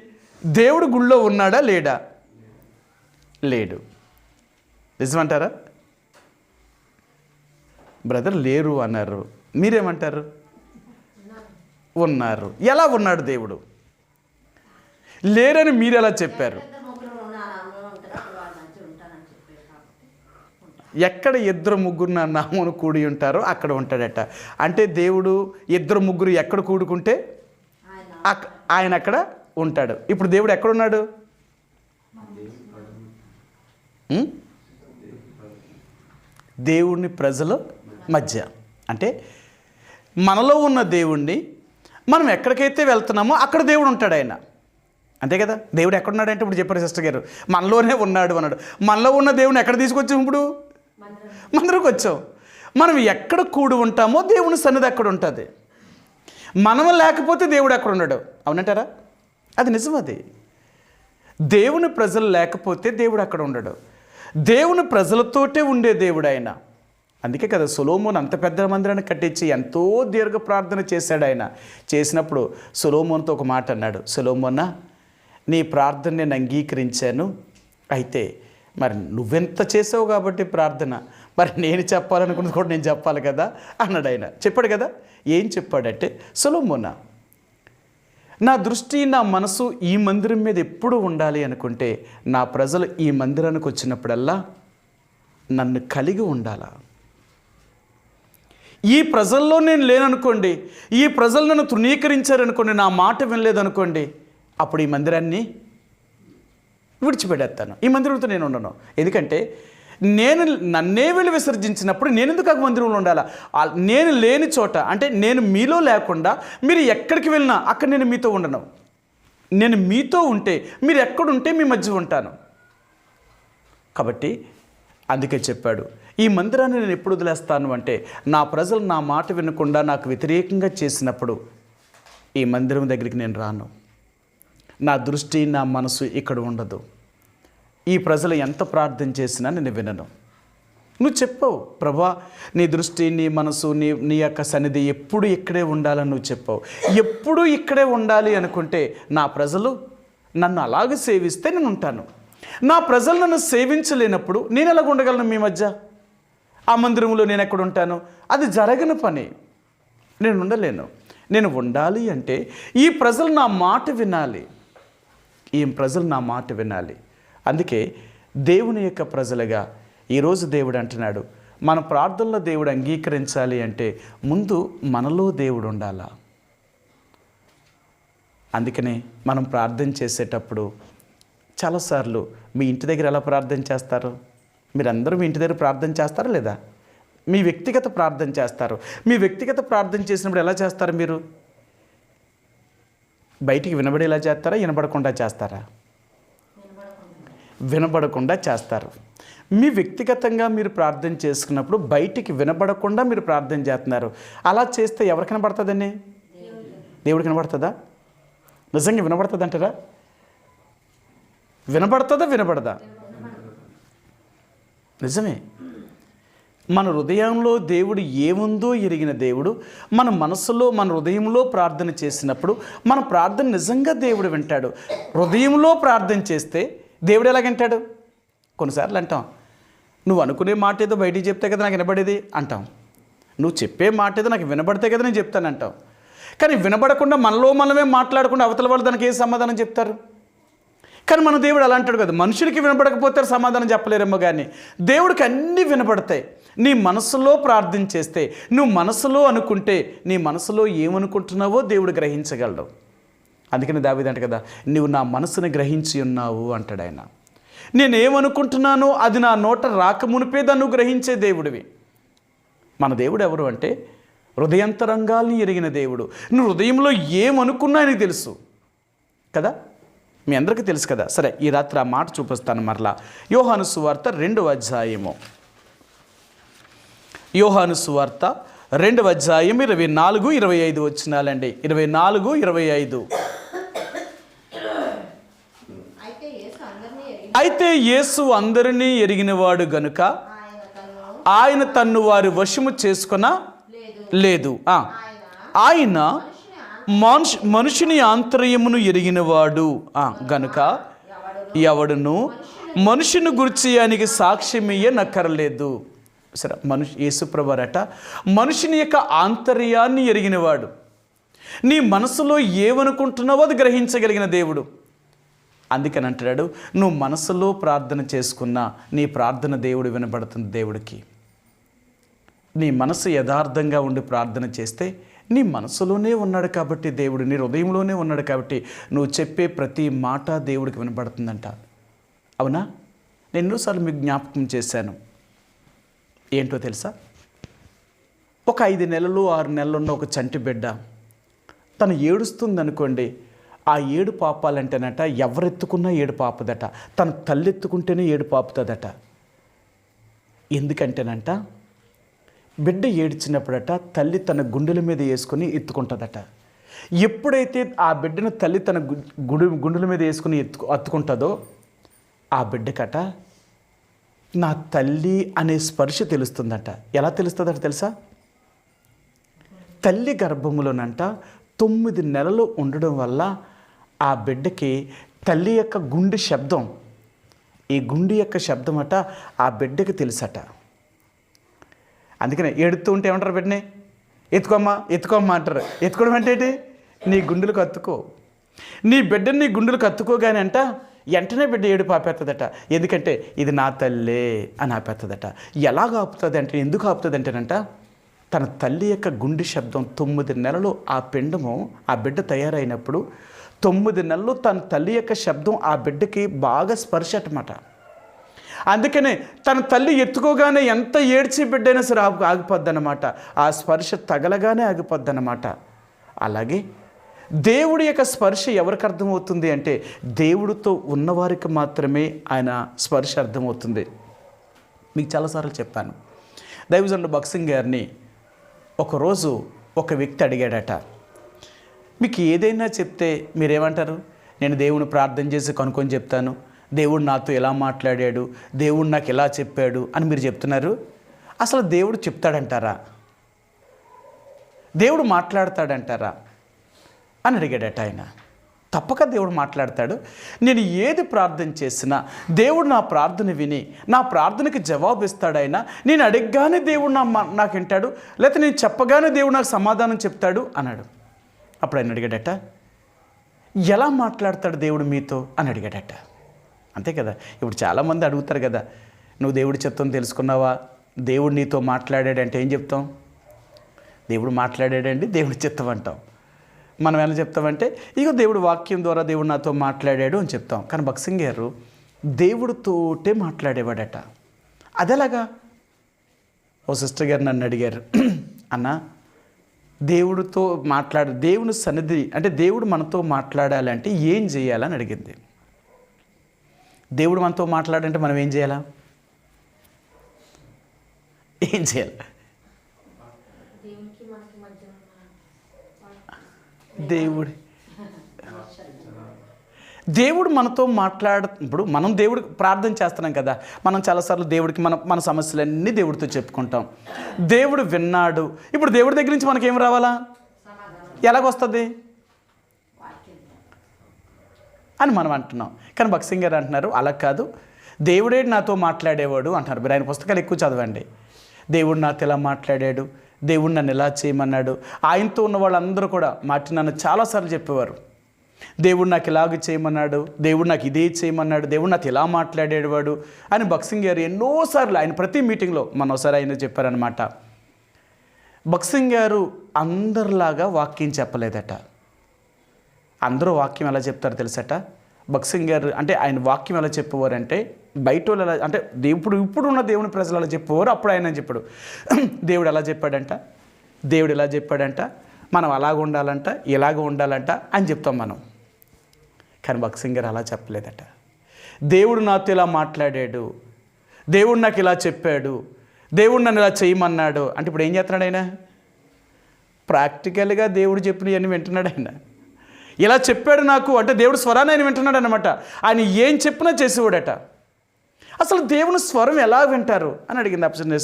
దేవుడు గుళ్ళో ఉన్నాడా లేడా? లేడు. నిజమంటారా? బ్రదర్ లేరు అన్నారు, మీరేమంటారు? ఉన్నారు. ఎలా ఉన్నాడు దేవుడు? లేరని మీరు ఎలా చెప్పారు? ఎక్కడ ఇద్దరు ముగ్గురు నా నామమున కూడి ఉంటారో అక్కడ ఉంటాడట. అంటే దేవుడు ఇద్దరు ముగ్గురు ఎక్కడ కూడుకుంటే ఆయన అక్కడ ఉంటాడు. ఇప్పుడు దేవుడు ఎక్కడున్నాడు? దేవుని ప్రజల మధ్య. అంటే మనలో ఉన్న దేవుణ్ణి మనం ఎక్కడికైతే వెళ్తున్నామో అక్కడ దేవుడు ఉంటాడు. ఆయన అంతే కదా. దేవుడు ఎక్కడున్నాడంటే ఇప్పుడు చెప్పారు సిస్టర్ గారు, మనలోనే ఉన్నాడు అన్నాడు. మనలో ఉన్న దేవుని ఎక్కడ తీసుకొచ్చాం? ఇప్పుడు మందిరంకి వచ్చాం. మనం ఎక్కడ కూడి ఉంటామో దేవుని సన్నిధి అక్కడ ఉంటుంది. మనం లేకపోతే దేవుడు ఎక్కడ ఉన్నాడు? అవునంటారా? అది నిజం. అది దేవుని ప్రజలు లేకపోతే దేవుడు అక్కడ ఉండడు. దేవుని ప్రజలతోటే ఉండే దేవుడు ఆయన. అందుకే కదా సొలొమోను అంత పెద్ద మందిరాన్ని కట్టించి ఎంతో దీర్ఘ ప్రార్థన చేశాడు. ఆయన చేసినప్పుడు సొలొమోనుతో ఒక మాట అన్నాడు, సొలొమోనా, నీ ప్రార్థన నేను అంగీకరించాను. అయితే మరి నువ్వెంత చేసావు కాబట్టి ప్రార్థన, మరి నేను చెప్పాలనుకున్నది కూడా నేను చెప్పాలి కదా అన్నాడు. ఆయన చెప్పాడు కదా. ఏం చెప్పాడంటే, సొలొమోనా, నా దృష్టి నా మనసు ఈ మందిరం మీద ఎప్పుడు ఉండాలి అనుకుంటే నా ప్రజలు ఈ మందిరానికి వచ్చినప్పుడల్లా నన్ను కలిగి ఉండాలా. ఈ ప్రజల్లో నేను లేననుకోండి, ఈ ప్రజలు నన్ను తృణీకరించారనుకోండి, నా మాట వినలేదనుకోండి, అప్పుడు ఈ మందిరాన్ని విడిచిపెడేస్తాను. ఈ మందిరంతో నేను ఉండను. ఎందుకంటే నేను నన్నే వెళ్ళి విసర్జించినప్పుడు నేను ఎందుకు ఆ మందిరంలో ఉండాలా? నేను లేని చోట, అంటే నేను మీలో లేకుండా మీరు ఎక్కడికి వెళ్ళినా అక్కడ నేను మీతో ఉండను. నేను మీతో ఉంటే మీరు ఎక్కడుంటే మీ మధ్య ఉంటాను. కాబట్టి అందుకే చెప్పాడు, ఈ మందిరాన్ని నేను ఎప్పుడు వదిలేస్తాను అంటే నా ప్రజలు నా మాట వినకుండా నాకు వ్యతిరేకంగా చేసినప్పుడు ఈ మందిరం దగ్గరికి నేను రాను. నా దృష్టి నా మనసు ఇక్కడ ఉండదు. ఈ ప్రజలు ఎంత ప్రార్థన చేసినా నేను వినను. నువ్వు చెప్పావు, ప్రభా నీ దృష్టి నీ మనసు నీ యొక్క సన్నిధి ఎప్పుడు ఇక్కడే ఉండాలని నువ్వు చెప్పావు. ఎప్పుడు ఇక్కడే ఉండాలి అనుకుంటే నా ప్రజలు నన్ను అలాగే సేవిస్తే నేను ఉంటాను. నా ప్రజలు నన్ను సేవించలేనప్పుడు నేను ఎలాగ ఉండగలను మీ మధ్య? ఆ మందిరంలో నేను ఎక్కడ ఉంటాను? అది జరగని పని. నేను ఉండలేను. నేను ఉండాలి అంటే ఈ ప్రజలు నా మాట వినాలి. ఈ ప్రజలు నా మాట వినాలి. అందుకే దేవుని యొక్క ప్రజలుగా ఈరోజు దేవుడు అంటున్నాడు, మన ప్రార్థనలో దేవుడు అంగీకరించాలి అంటే ముందు మనలో దేవుడు ఉండాలా. అందుకనే మనం ప్రార్థన చేసేటప్పుడు చాలాసార్లు మీ ఇంటి దగ్గర ఎలా ప్రార్థన చేస్తారు? మీరందరూ మీ ఇంటి దగ్గర ప్రార్థన చేస్తారా లేదా? మీ వ్యక్తిగత ప్రార్థన చేస్తారు. మీ వ్యక్తిగత ప్రార్థన చేసినప్పుడు ఎలా చేస్తారు? మీరు బయటికి వినబడేలా చేస్తారా, వినబడకుండా చేస్తారా? వినబడకుండా చేస్తారు. మీ వ్యక్తిగతంగా మీరు ప్రార్థన చేసుకున్నప్పుడు బయటికి వినబడకుండా మీరు ప్రార్థన చేస్తున్నారు. అలా చేస్తే ఎవరు కనబడుతుందండి? దేవుడు కనబడుతుందా? నిజంగా వినబడుతుంది అంటారా? వినబడుతుందా వినబడదా? నిజమే. మన హృదయంలో దేవుడు ఏముందో ఎరిగిన దేవుడు మన మనసులో మన హృదయంలో ప్రార్థన చేసినప్పుడు మన ప్రార్థన నిజంగా దేవుడు వింటాడు. హృదయంలో ప్రార్థన చేస్తే దేవుడు ఎలాగంటాడు? కొన్నిసార్లు అంటాం, నువ్వు అనుకునే మాట ఏదో బయటికి చెప్తే కదా నాకు వినబడేది అంటాం. నువ్వు చెప్పే మాట ఏదో నాకు వినబడితే కదా నేను చెప్తానంటావు. కానీ వినబడకుండా మనలో మనమే మాట్లాడకుండా అవతల వాళ్ళు దానికి ఏ సమాధానం చెప్తారు? కానీ మన దేవుడు అలా అంటాడు కదా, మనుషులకి వినబడకపోతే సమాధానం చెప్పలేరేమో, కానీ దేవుడికి అన్నీ వినబడతాయి. నీ మనసులో ప్రార్థన చేస్తే, నువ్వు మనసులో అనుకుంటే, నీ మనసులో ఏమనుకుంటున్నావో దేవుడు గ్రహించగలడు. అందుకని దావీదు అంట కదా, నువ్వు నా మనసుని గ్రహించి ఉన్నావు అంటాడు ఆయన. నేనేమనుకుంటున్నానో అది నా నోట రాకమునిపే దాన్ని నువ్వు గ్రహించే దేవుడివి. మన దేవుడు ఎవరు అంటే హృదయంతరంగాల్ని ఎరిగిన దేవుడు. నువ్వు హృదయంలో ఏమనుకున్నా నీకు తెలుసు కదా, మీ అందరికీ తెలుసు కదా. సరే, ఈ రాత్రి ఆ మాట చూపిస్తాను మరలా. యోహాను సువార్త 2వ అధ్యాయము, యోహాను సువార్త 2వ అధ్యాయం 24-25 వచనాలండి. 24-25. అయితే యేసు అందరినీ ఎరిగినవాడు గనుక ఆయన తన్ను వారి వశము చేసుకొన లేదు. ఆయన మనుషుని ఆంతర్యమును ఎరిగినవాడు గనుక ఎవడును మనుషుని గురించి ఆయనకి సాక్ష్యమియ్య నక్కర్లేదు. సరే, యేసుప్రభురట మనుషుని యొక్క ఆంతర్యాన్ని ఎరిగినవాడు. నీ మనసులో ఏమనుకుంటున్నావో అది గ్రహించగలిగిన దేవుడు. అందుకని అంటున్నాడు, నువ్వు మనసులో ప్రార్థన చేసుకున్నా నీ ప్రార్థన దేవుడు వినబడుతుంది. దేవుడికి నీ మనసు యథార్థంగా ఉండి ప్రార్థన చేస్తే నీ మనసులోనే ఉన్నాడు కాబట్టి దేవుడు, నీ హృదయంలోనే ఉన్నాడు కాబట్టి నువ్వు చెప్పే ప్రతి మాట దేవుడికి వినబడుతుందంట. అవునా? నేను ఎన్నోసార్లు మీకు జ్ఞాపకం చేశాను. ఏంటో తెలుసా? ఒక 5 నెలలు 6 నెలలు ఉన్న ఒక చంటి బిడ్డ తను ఏడుస్తుంది అనుకోండి, ఆ ఏడు పాపాలంటేనట ఎవరెత్తుకున్నా ఏడు పాపదట, తన తల్లి ఎత్తుకుంటేనే ఏడు పాపుతుందట. ఎందుకంటేనంట బిడ్డ ఏడ్చినప్పుడట తల్లి తన గుండెల మీద వేసుకుని ఎత్తుకుంటుందట. ఎప్పుడైతే ఆ బిడ్డను తల్లి తన గుండెల మీద వేసుకుని అత్తుకుంటుందో ఆ బిడ్డకట నా తల్లి అనే స్పర్శ తెలుస్తుందట. ఎలా తెలుస్తుందట తెలుసా? తల్లి గర్భములోనంట 9 నెలలు ఉండడం వల్ల ఆ బిడ్డకి తల్లి యొక్క గుండె శబ్దం, ఈ గుండె యొక్క శబ్దం అట ఆ బిడ్డకి తెలుసట. అందుకనే ఏడుతూ ఉంటే ఏమంటారు బిడ్డని? ఎత్తుకోమ్మా అంటారు. ఎత్తుకోవడం అంటే ఏంటి? నీ గుండెలకు అత్తుకో. నీ బిడ్డని నీ గుండెలకు అత్తుకోగానే అంట వెంటనే బిడ్డ ఏడు ఆపేస్తుందట. ఎందుకంటే ఇది నా తల్లే అని ఆపేస్తుందట. ఎలాగ ఆపుతుంది అంటే, ఎందుకు ఆపుతుంది అంటేనంట తన తల్లి యొక్క గుండె శబ్దం 9 నెలలు ఆ పిండము ఆ బిడ్డ తయారైనప్పుడు 9 నెలలు తన తల్లి యొక్క శబ్దం ఆ బిడ్డకి బాగా స్పర్శ అన్నమాట. అందుకనే తన తల్లి ఎత్తుకోగానే ఎంత ఏడ్చి బిడ్డైనా సరే ఆగిపోద్ది అన్నమాట. ఆ స్పర్శ తగలగానే ఆగిపోద్ది అన్నమాట. అలాగే దేవుడి యొక్క స్పర్శ ఎవరికి అర్థమవుతుంది అంటే దేవుడితో ఉన్నవారికి మాత్రమే ఆయన స్పర్శ అర్థమవుతుంది. మీకు చాలాసార్లు చెప్పాను. దైవజనుడు భక్సింగ్ గారిని ఒకరోజు ఒక వ్యక్తి అడిగాడట, మీకు ఏదైనా చెప్తే మీరేమంటారు? నేను దేవుని ప్రార్థన చేసి కనుక్కొని చెప్తాను, దేవుడు నాతో ఎలా మాట్లాడాడు, దేవుడు నాకు ఎలా చెప్పాడు అని మీరు చెప్తున్నారు. అసలు దేవుడు చెప్తాడంటారా? దేవుడు మాట్లాడతాడంటారా అని అడిగాడట ఆయన. తప్పక దేవుడు మాట్లాడతాడు. నేను ఏది ప్రార్థన చేసినా దేవుడు నా ప్రార్థన విని నా ప్రార్థనకి జవాబు ఇస్తాడు. ఆయన నేను అడగగానే దేవుడు నాకు వింటాడు, లేకపోతే నేను చెప్పగానే దేవుడు నాకు సమాధానం చెప్తాడు అన్నాడు. అప్పుడు ఆయన అడిగాడట, ఎలా మాట్లాడతాడు దేవుడు మీతో అని అడిగాడట. అంతే కదా, ఇప్పుడు చాలామంది అడుగుతారు కదా, నువ్వు దేవుడి చిత్తం తెలుసుకున్నావా, దేవుడు నీతో మాట్లాడాడంటే ఏం చెప్తాం? దేవుడు మాట్లాడాడండి, దేవుడి చిత్తం అంటాం. మనం ఎలా చెప్తామంటే ఇక దేవుడు వాక్యం ద్వారా దేవుడు నాతో మాట్లాడాడు అని చెప్తాం. కానీ భక్సింగ్ గారు దేవుడితోటే మాట్లాడేవాడట. అదేలాగా? ఓ సిస్టర్ గారు నన్ను అడిగారు, అన్న దేవుడితో దేవుని సన్నిధి అంటే దేవుడు మనతో మాట్లాడాలంటే ఏం చేయాలని అడిగింది. దేవుడు మనతో మాట్లాడంటే మనం ఏం చేయాలా? ఏం చేయాలి? దేవుడు మనతో ఇప్పుడు మనం దేవుడికి ప్రార్థన చేస్తున్నాం కదా, మనం చాలాసార్లు దేవుడికి మన సమస్యలన్నీ దేవుడితో చెప్పుకుంటాం. దేవుడు విన్నాడు. ఇప్పుడు దేవుడి దగ్గర నుంచి మనకేం రావాలా? ఎలాగొస్తుంది అని మనం అంటున్నాం. కానీ భక్సింగ్ గారు అంటున్నారు అలా కాదు, దేవుడే నాతో మాట్లాడేవాడు అంటున్నారు. మీరు ఆయన పుస్తకాలు ఎక్కువ చదవండి. దేవుడు నాతో ఎలా మాట్లాడాడు, దేవుడు నన్ను ఎలా చేయమన్నాడు. ఆయనతో ఉన్న వాళ్ళందరూ కూడా నన్ను చాలాసార్లు చెప్పేవారు, దేవుడు నాకు ఇలాగ చేయమన్నాడు, దేవుడు నాకు ఇదే చేయమన్నాడు, దేవుడు నాకు ఇలా మాట్లాడేవాడు అని భక్సింగ్ గారు ఎన్నోసార్లు ఆయన ప్రతి మీటింగ్లో ఒకసారి ఆయన చెప్పారనమాట. భక్సింగ్ గారు అందరిలాగా వాక్యం చెప్పలేదట. అందరూ వాక్యం ఎలా చెప్తారో తెలుసట. భక్సింగ్ గారు అంటే ఆయన వాక్యం ఎలా చెప్పేవారంటే బయట వాళ్ళు ఎలా అంటే ఇప్పుడున్న దేవుని ప్రజలు అలా చెప్పేవారు. అప్పుడు ఆయన చెప్పాడు, దేవుడు ఎలా చెప్పాడంట, దేవుడు ఎలా చెప్పాడంట, మనం అలాగ ఉండాలంట, ఇలాగ ఉండాలంట అని చెప్తాం మనం. కానీ భక్సింగ్ గారు అలా చెప్పలేదట. దేవుడు నాతో ఇలా మాట్లాడాడు, దేవుడు నాకు ఇలా చెప్పాడు, దేవుడు నన్ను ఇలా చేయమన్నాడు అంటే ఇప్పుడు ఏం చేస్తున్నాడు ఆయన? ప్రాక్టికల్గా దేవుడు చెప్పినవన్నీ వింటున్నాడు ఆయన. ఇలా చెప్పాడు నాకు అంటే దేవుడు స్వరాన్ని ఆయన వింటున్నాడు అనమాట. ఆయన ఏం చెప్పినా చేసేవాడట. అసలు దేవుని స్వరం ఎలా వింటారు అని అడిగింది. అప్పుడు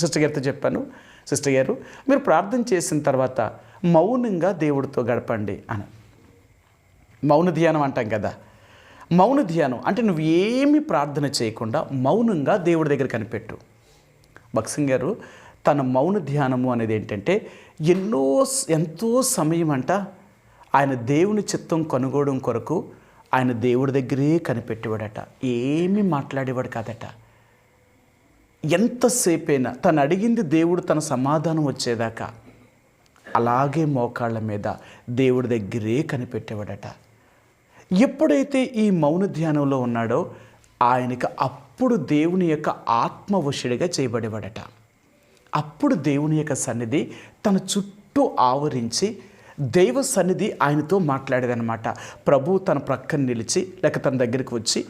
సిస్టర్ గారితో చెప్పాను, సిస్టర్ గారు మీరు ప్రార్థన చేసిన తర్వాత మౌనంగా దేవుడితో గడపండి అని. మౌన ధ్యానం అంటాం కదా. మౌన ధ్యానం అంటే నువ్వు ఏమీ ప్రార్థన చేయకుండా మౌనంగా దేవుడి దగ్గర కనిపెట్టు. భక్సింగ్ గారు తన మౌన ధ్యానము అనేది ఏంటంటే ఎంతో సమయం అంట ఆయన దేవుని చిత్తం కనుగోవడం కొరకు ఆయన దేవుడి దగ్గరే కనిపెట్టేవాడట. ఏమీ మాట్లాడేవాడు కాదట. ఎంతసేపైనా తను అడిగింది దేవుడు తన సమాధానం వచ్చేదాకా అలాగే మోకాళ్ళ మీద దేవుడి దగ్గరే కనిపెట్టేవాడట. ఎప్పుడైతే ఈ మౌన ధ్యానంలో ఉన్నాడో ఆయనకి అప్పుడు దేవుని యొక్క ఆత్మవశుడిగా చేయబడేవాడట. అప్పుడు దేవుని యొక్క సన్నిధి తన చుట్టూ ఆవరించి దైవ సన్నిధి ఆయనతో మాట్లాడేదన్నమాట. ప్రభు తన ప్రక్కన నిలిచి లేక తన దగ్గరికి వచ్చి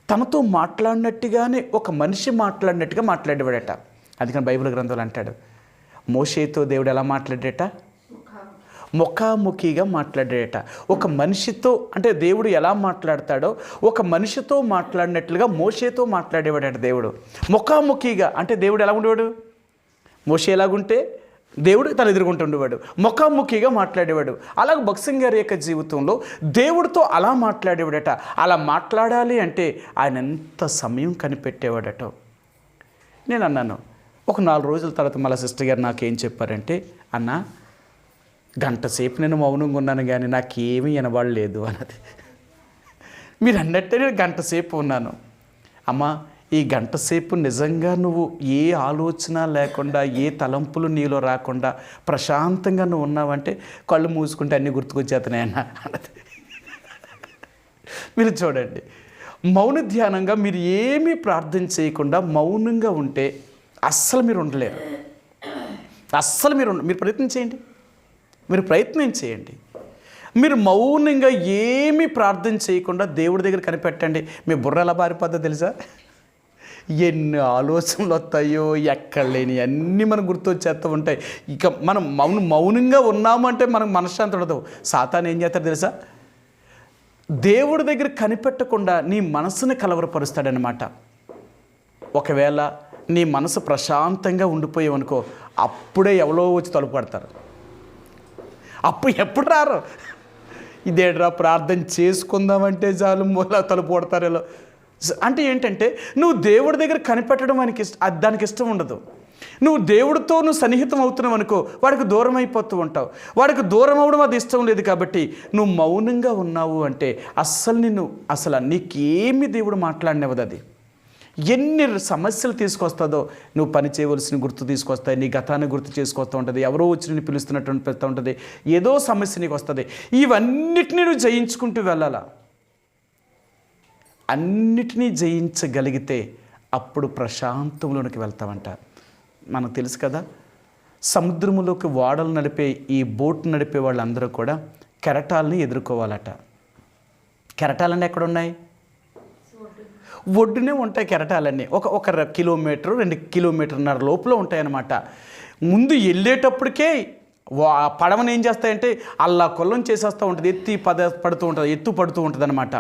తనతో మాట్లాడినట్టుగానే ఒక మనిషి మాట్లాడినట్టుగా మాట్లాడేవాడట. అందుకని బైబిల్ గ్రంథాలు అంటాడు మోషేతో దేవుడు ఎలా మాట్లాడేట, ముఖాముఖిగా మాట్లాడేట. ఒక మనిషితో అంటే దేవుడు ఎలా మాట్లాడతాడో ఒక మనిషితో మాట్లాడినట్లుగా మోషేతో మాట్లాడేవాడట దేవుడు. ముఖాముఖిగా అంటే దేవుడు ఎలా ఉండేవాడు, మోషే ఎలాగుంటే దేవుడు తను ఎదుర్కొంటుండేవాడు, ముఖాముఖిగా మాట్లాడేవాడు. అలాగే భక్సింగ్ గారి యొక్క జీవితంలో దేవుడితో అలా మాట్లాడేవాడట. అలా మాట్లాడాలి అంటే ఆయన ఎంత సమయం కనిపెట్టేవాడట. నేను అన్నాను ఒక 4 రోజుల తర్వాత మళ్ళీ సిస్టర్ గారు నాకేం చెప్పారంటే, అన్న గంట సేపు నేను మౌనంగా ఉన్నాను కానీ నాకేమీ వినబడలేదు అన్నది. మీరు అన్నట్టే నేను గంట సేపు ఉన్నాను. అమ్మ ఈ గంట సేపు నిజంగా నువ్వు ఏ ఆలోచన లేకుండా ఏ తలంపులు నీలో రాకుండా ప్రశాంతంగా నువ్వు ఉన్నావంటే కళ్ళు మూసుకుంటే అన్నీ గుర్తుకొచ్చేస్తున్నాయన్న అన్నది. మీరు చూడండి, మౌన ధ్యానంగా మీరు ఏమీ ప్రార్థన చేయకుండా మౌనంగా ఉంటే అస్సలు మీరు ఉండలేరు. అస్సలు మీరు ప్రయత్నం చేయండి. మీరు మౌనంగా ఏమీ ప్రార్థన చేయకుండా దేవుడి దగ్గర కనిపెట్టండి. మీ బుర్ర ఎలా పారిపోద్దో తెలుసా? ఎన్ని ఆలోచనలు వస్తాయో ఎక్కడ లేని అన్నీ మనకు గుర్తొచ్చేస్తూ ఉంటాయి. ఇక మనం మౌనంగా ఉన్నామంటే మనకు మనశ్శాంతి ఉండదు. సాతాను ఏం చేస్తాడు తెలుసా? దేవుడి దగ్గర కనిపెట్టకుండా నీ మనసుని కలవరపరుస్తాడనమాట. ఒకవేళ నీ మనసు ప్రశాంతంగా ఉండిపోయావనుకో అప్పుడే ఎవరో వచ్చి తలుపు పడతారు. అప్పుడు ఎప్పుడు రారు. ఇదేట్రా ప్రార్థన చేసుకుందామంటే చాలు మూల తలుపు పడతారు. అంటే ఏంటంటే నువ్వు దేవుడి దగ్గర కనిపెట్టడం దానికి ఇష్టం ఉండదు. నువ్వు దేవుడితో సన్నిహితం అవుతున్నావు అనుకో వాడికి దూరం అయిపోతూ ఉంటావు. వాడికి దూరం అవ్వడం అది ఇష్టం లేదు. కాబట్టి నువ్వు మౌనంగా ఉన్నావు అంటే అసలు నీకేమి దేవుడు మాట్లాడినవదు. అది ఎన్ని సమస్యలు తీసుకొస్తుందో, నువ్వు పని చేయవలసిన గుర్తు తీసుకొస్తాయి, నీ గతాన్ని గుర్తు చేసుకొస్తూ ఉంటుంది, ఎవరో వచ్చి నేను పిలుస్తున్నట్టు పెడుతూ ఉంటుంది, ఏదో సమస్య నీకు వస్తుంది. ఇవన్నిటినీ నువ్వు జయించుకుంటూ వెళ్ళాలా. అన్నిటినీ జయించగలిగితే అప్పుడు ప్రశాంతంలోనికి వెళ్తామంట. మనకు తెలుసు కదా, సముద్రములోకి ఓడలు నడిపే ఈ బోట్ నడిపే వాళ్ళందరూ కూడా కెరటాలని ఎదుర్కోవాలట. కెరటాలన్నీ ఎక్కడున్నాయి? ఒడ్డునే ఉంటాయి కెరటాలన్నీ. ఒక కిలోమీటర్ 2 కిలోమీటర్న్నర లోపల ఉంటాయన్నమాట. ముందు వెళ్ళేటప్పటికే పడవని ఏం చేస్తాయంటే అల్లా కొల్లం చేసేస్తూ ఉంటుంది, ఎత్తు పడుతూ ఉంటుంది అనమాట.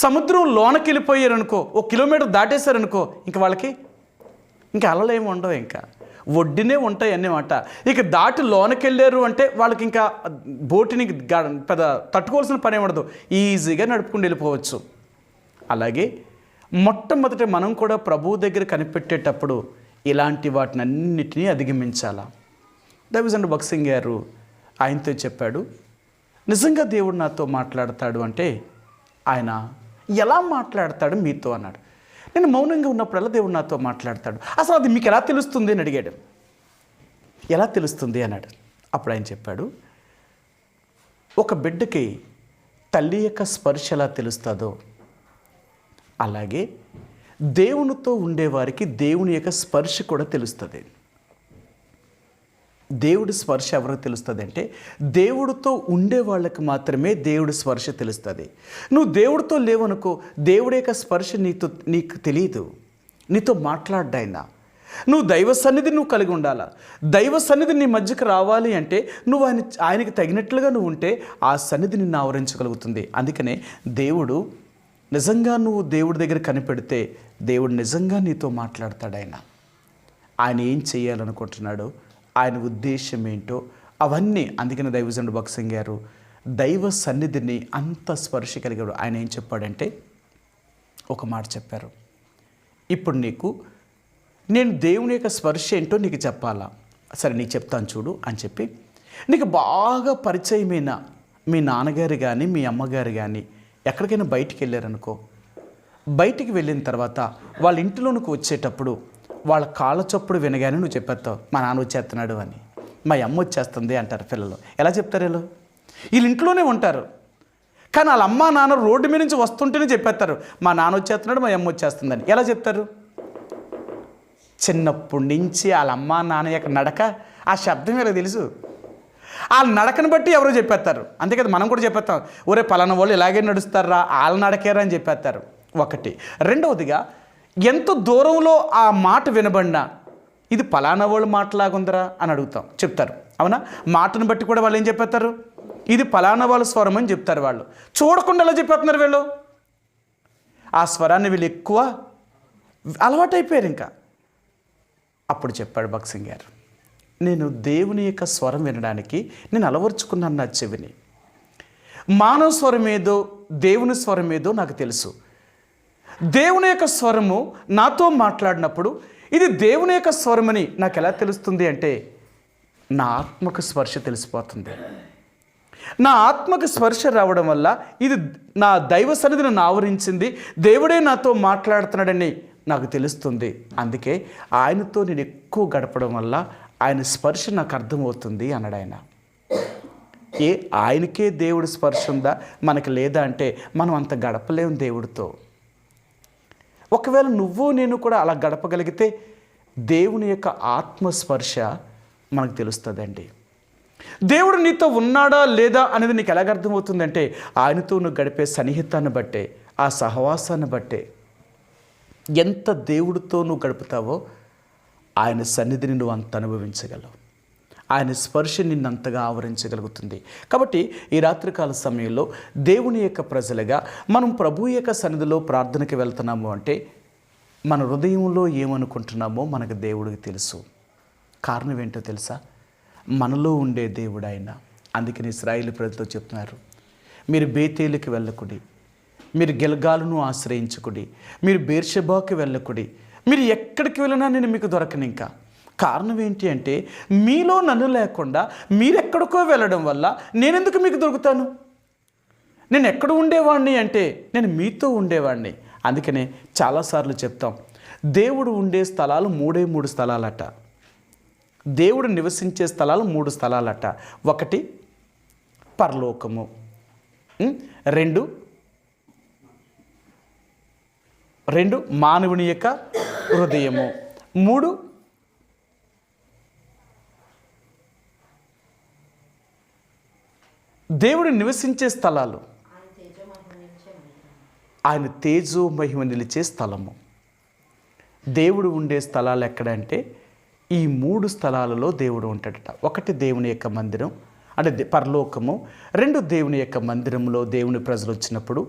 సముద్రం లోనకి వెళ్ళిపోయారనుకో, 1 కిలోమీటర్ దాటేశారనుకో ఇంక వాళ్ళకి ఇంకా అలలు ఏమి ఉండవు, ఇంకా ఒడ్డునే ఉంటాయి అన్నమాట. ఇక దాటి లోనకి వెళ్ళారు అంటే వాళ్ళకి ఇంకా బోటుని పెద్ద తట్టుకోవాల్సిన పని ఉండదు, ఈజీగా నడుపుకుంటూ వెళ్ళిపోవచ్చు. అలాగే మొట్టమొదట మనం కూడా ప్రభువు దగ్గర కనిపెట్టేటప్పుడు ఇలాంటి వాటిని అన్నిటినీ అధిగమించాలా. దైవజనుడు భక్సింగ్ గారు ఆయనతో చెప్పాడు, నిజంగా దేవుడు నాతో మాట్లాడతాడు అంటే ఆయన ఎలా మాట్లాడతాడు మీతో అన్నాడు. నేను మౌనంగా ఉన్నప్పుడల్లా దేవుడు నాతో మాట్లాడతాడు. అసలు అది మీకు ఎలా తెలుస్తుంది అని అడిగాడు. ఎలా తెలుస్తుంది అన్నాడు. అప్పుడు ఆయన చెప్పాడు, ఒక బిడ్డకి తల్లి యొక్క స్పర్శ ఎలా తెలుస్తుందో అలాగే దేవునితో ఉండేవారికి దేవుని యొక్క స్పర్శ కూడా తెలుస్తుంది. దేవుడి స్పర్శ ఎవరికి తెలుస్తుంది అంటే దేవుడితో ఉండే వాళ్ళకి మాత్రమే దేవుడి స్పర్శ తెలుస్తుంది. నువ్వు దేవుడితో లేవనుకో దేవుడి యొక్క స్పర్శ నీకు తెలియదు, నీతో మాట్లాడ్డాయినా. నువ్వు దైవ సన్నిధి నువ్వు కలిగి ఉండాలా. దైవ సన్నిధి నీ మధ్యకు రావాలి అంటే నువ్వు ఆయనకి తగినట్లుగా నువ్వు ఉంటే ఆ సన్నిధి నిన్ను ఆవరించగలుగుతుంది. అందుకనే దేవుడు నిజంగా నువ్వు దేవుడి దగ్గర కనిపెడితే దేవుడు నిజంగా నీతో మాట్లాడతాడు. ఆయన ఏం చేయాలనుకుంటున్నాడో ఆయన ఉద్దేశం ఏంటో అవన్నీ, అందుకని దైవజనుడు భక్సింగ్ గారు దైవ సన్నిధిని అంత స్పర్శ కలిగాడు. ఆయన ఏం చెప్పాడంటే ఒక మాట చెప్పారు, ఇప్పుడు నీకు నేను దేవుని యొక్క స్పర్శ ఏంటో నీకు చెప్పాలా, సరే నీకు చెప్తాను చూడు అని చెప్పి, నీకు బాగా పరిచయమైన మీ నాన్నగారు కానీ మీ అమ్మగారు కానీ ఎక్కడికైనా బయటికి వెళ్ళారనుకో, బయటికి వెళ్ళిన తర్వాత వాళ్ళ ఇంటిలోనికి వచ్చేటప్పుడు వాళ్ళ కాళ్ళ చప్పుడు వినగానే నువ్వు చెప్పేస్తావు మా నాన్న వచ్చేస్తున్నాడు అని, మా అమ్మ వచ్చేస్తుంది అంటారు పిల్లలు. ఎలా చెప్తారు? వీళ్ళు ఇంట్లోనే ఉంటారు, కానీ వాళ్ళ అమ్మ నాన్న రోడ్డు మీద నుంచి వస్తుంటేనే చెప్పేస్తారు మా నాన్న వచ్చేస్తున్నాడు మా అమ్మ వచ్చేస్తుందని. ఎలా చెప్తారు? చిన్నప్పటి నుంచి వాళ్ళ అమ్మ నాన్న యొక్క నడక, ఆ శబ్దం వీళ్ళకి తెలుసు. వాళ్ళ నడకను బట్టి ఎవరో చెప్పేస్తారు. అంతే కదా, మనం కూడా చెప్పేస్తాం, ఒరే పలానా వాళ్ళు ఇలాగే నడుస్తారా, వాళ్ళ నడకేరా అని చెప్పేస్తారు. ఒకటి. రెండవదిగా, ఎంత దూరంలో ఆ మాట వినబడినా ఇది పలానా వాళ్ళు మాటలాగుందరా అని అడుగుతాం, చెప్తారు. అవునా? మాటను బట్టి కూడా వాళ్ళు ఏం చెప్పేస్తారు, ఇది పలానా వాళ్ళ స్వరం అని చెప్తారు. వాళ్ళు చూడకుండా ఎలా చెప్పేస్తున్నారు వీళ్ళు, ఆ స్వరాన్ని వీళ్ళు ఎక్కువ అలవాటైపోయారు. ఇంకా అప్పుడు చెప్పాడు భక్సింగ్ గారు, నేను దేవుని యొక్క స్వరం వినడానికి నేను అలవర్చుకున్నాను నా చెవిని. మానవ స్వరం ఏదో దేవుని స్వరం ఏదో నాకు తెలుసు. దేవుని యొక్క స్వరము నాతో మాట్లాడినప్పుడు ఇది దేవుని యొక్క స్వరమని నాకు ఎలా తెలుస్తుంది అంటే, నా ఆత్మకు స్పర్శ తెలిసిపోతుంది. నా ఆత్మకు స్పర్శ రావడం వల్ల ఇది నా దైవ సన్నిధిని నన్ను ఆవరించింది, దేవుడే నాతో మాట్లాడుతున్నాడని నాకు తెలుస్తుంది. అందుకే ఆయనతో నేను ఎక్కువ గడపడం వల్ల ఆయన స్పర్శ నాకు అర్థమవుతుంది అన్నాడు ఆయన. ఆయనకే దేవుడి స్పర్శ ఉందా, మనకి లేదా అంటే మనం అంత గడపలేము దేవుడితో. ఒకవేళ నువ్వు నేను కూడా అలా గడపగలిగితే దేవుని యొక్క ఆత్మస్పర్శ మనకు తెలుస్తుందండి. దేవుడు నీతో ఉన్నాడా లేదా అనేది నీకు ఎలాగ అర్థమవుతుందంటే, ఆయనతో నువ్వు గడిపే సన్నిహితాన్ని బట్టే, ఆ సహవాసాన్ని బట్టే. ఎంత దేవుడితో నువ్వు గడుపుతావో ఆయన సన్నిధిని నువ్వు అంత అనుభవించగలవు, ఆయన స్పర్శ నిన్నంతగా ఆవరించగలుగుతుంది. కాబట్టి ఈ రాత్రికాల సమయంలో దేవుని యొక్క ప్రజలుగా మనం ప్రభు యొక్క సన్నిధిలో ప్రార్థనకి వెళ్తున్నాము అంటే మన హృదయంలో ఏమనుకుంటున్నామో మనకు దేవుడికి తెలుసు. కారణం ఏంటో తెలుసా? మనలో ఉండే దేవుడు ఆయన. అందుకని ఇశ్రాయేలు ప్రజలతో చెప్తున్నారు, మీరు బేతేలుకి వెళ్ళకుడి, మీరు గిల్గాలును ఆశ్రయించుకుడి, మీరు బేర్షెబాకి వెళ్ళకుడి, మీరు ఎక్కడికి వెళ్ళినా నేను మీకు దొరకను. ఇంకా కారణం ఏంటి అంటే, మీలో నన్ను లేకుండా మీరెక్కడికో వెళ్ళడం వల్ల నేనెందుకు మీకు దొరుకుతాను? నేను ఎక్కడ ఉండేవాడిని అంటే నేను మీతో ఉండేవాడిని. అందుకనే చాలాసార్లు చెప్తాం, దేవుడు ఉండే స్థలాలు 3 స్థలాలట. దేవుడు నివసించే స్థలాలు 3 స్థలాలట. ఒకటి పరలోకము, 2 మానవుని యొక్క హృదయము, 3 దేవుడు నివసించే స్థలాలు, ఆయన తేజో మహిమ నిలిచే స్థలము. దేవుడు ఉండే స్థలాలు ఎక్కడంటే ఈ 3 స్థలాలలో దేవుడు ఉంటాడట. ఒకటి దేవుని యొక్క మందిరం అంటే పరలోకము, 2 దేవుని యొక్క మందిరంలో దేవుని ప్రజలు వచ్చినప్పుడు,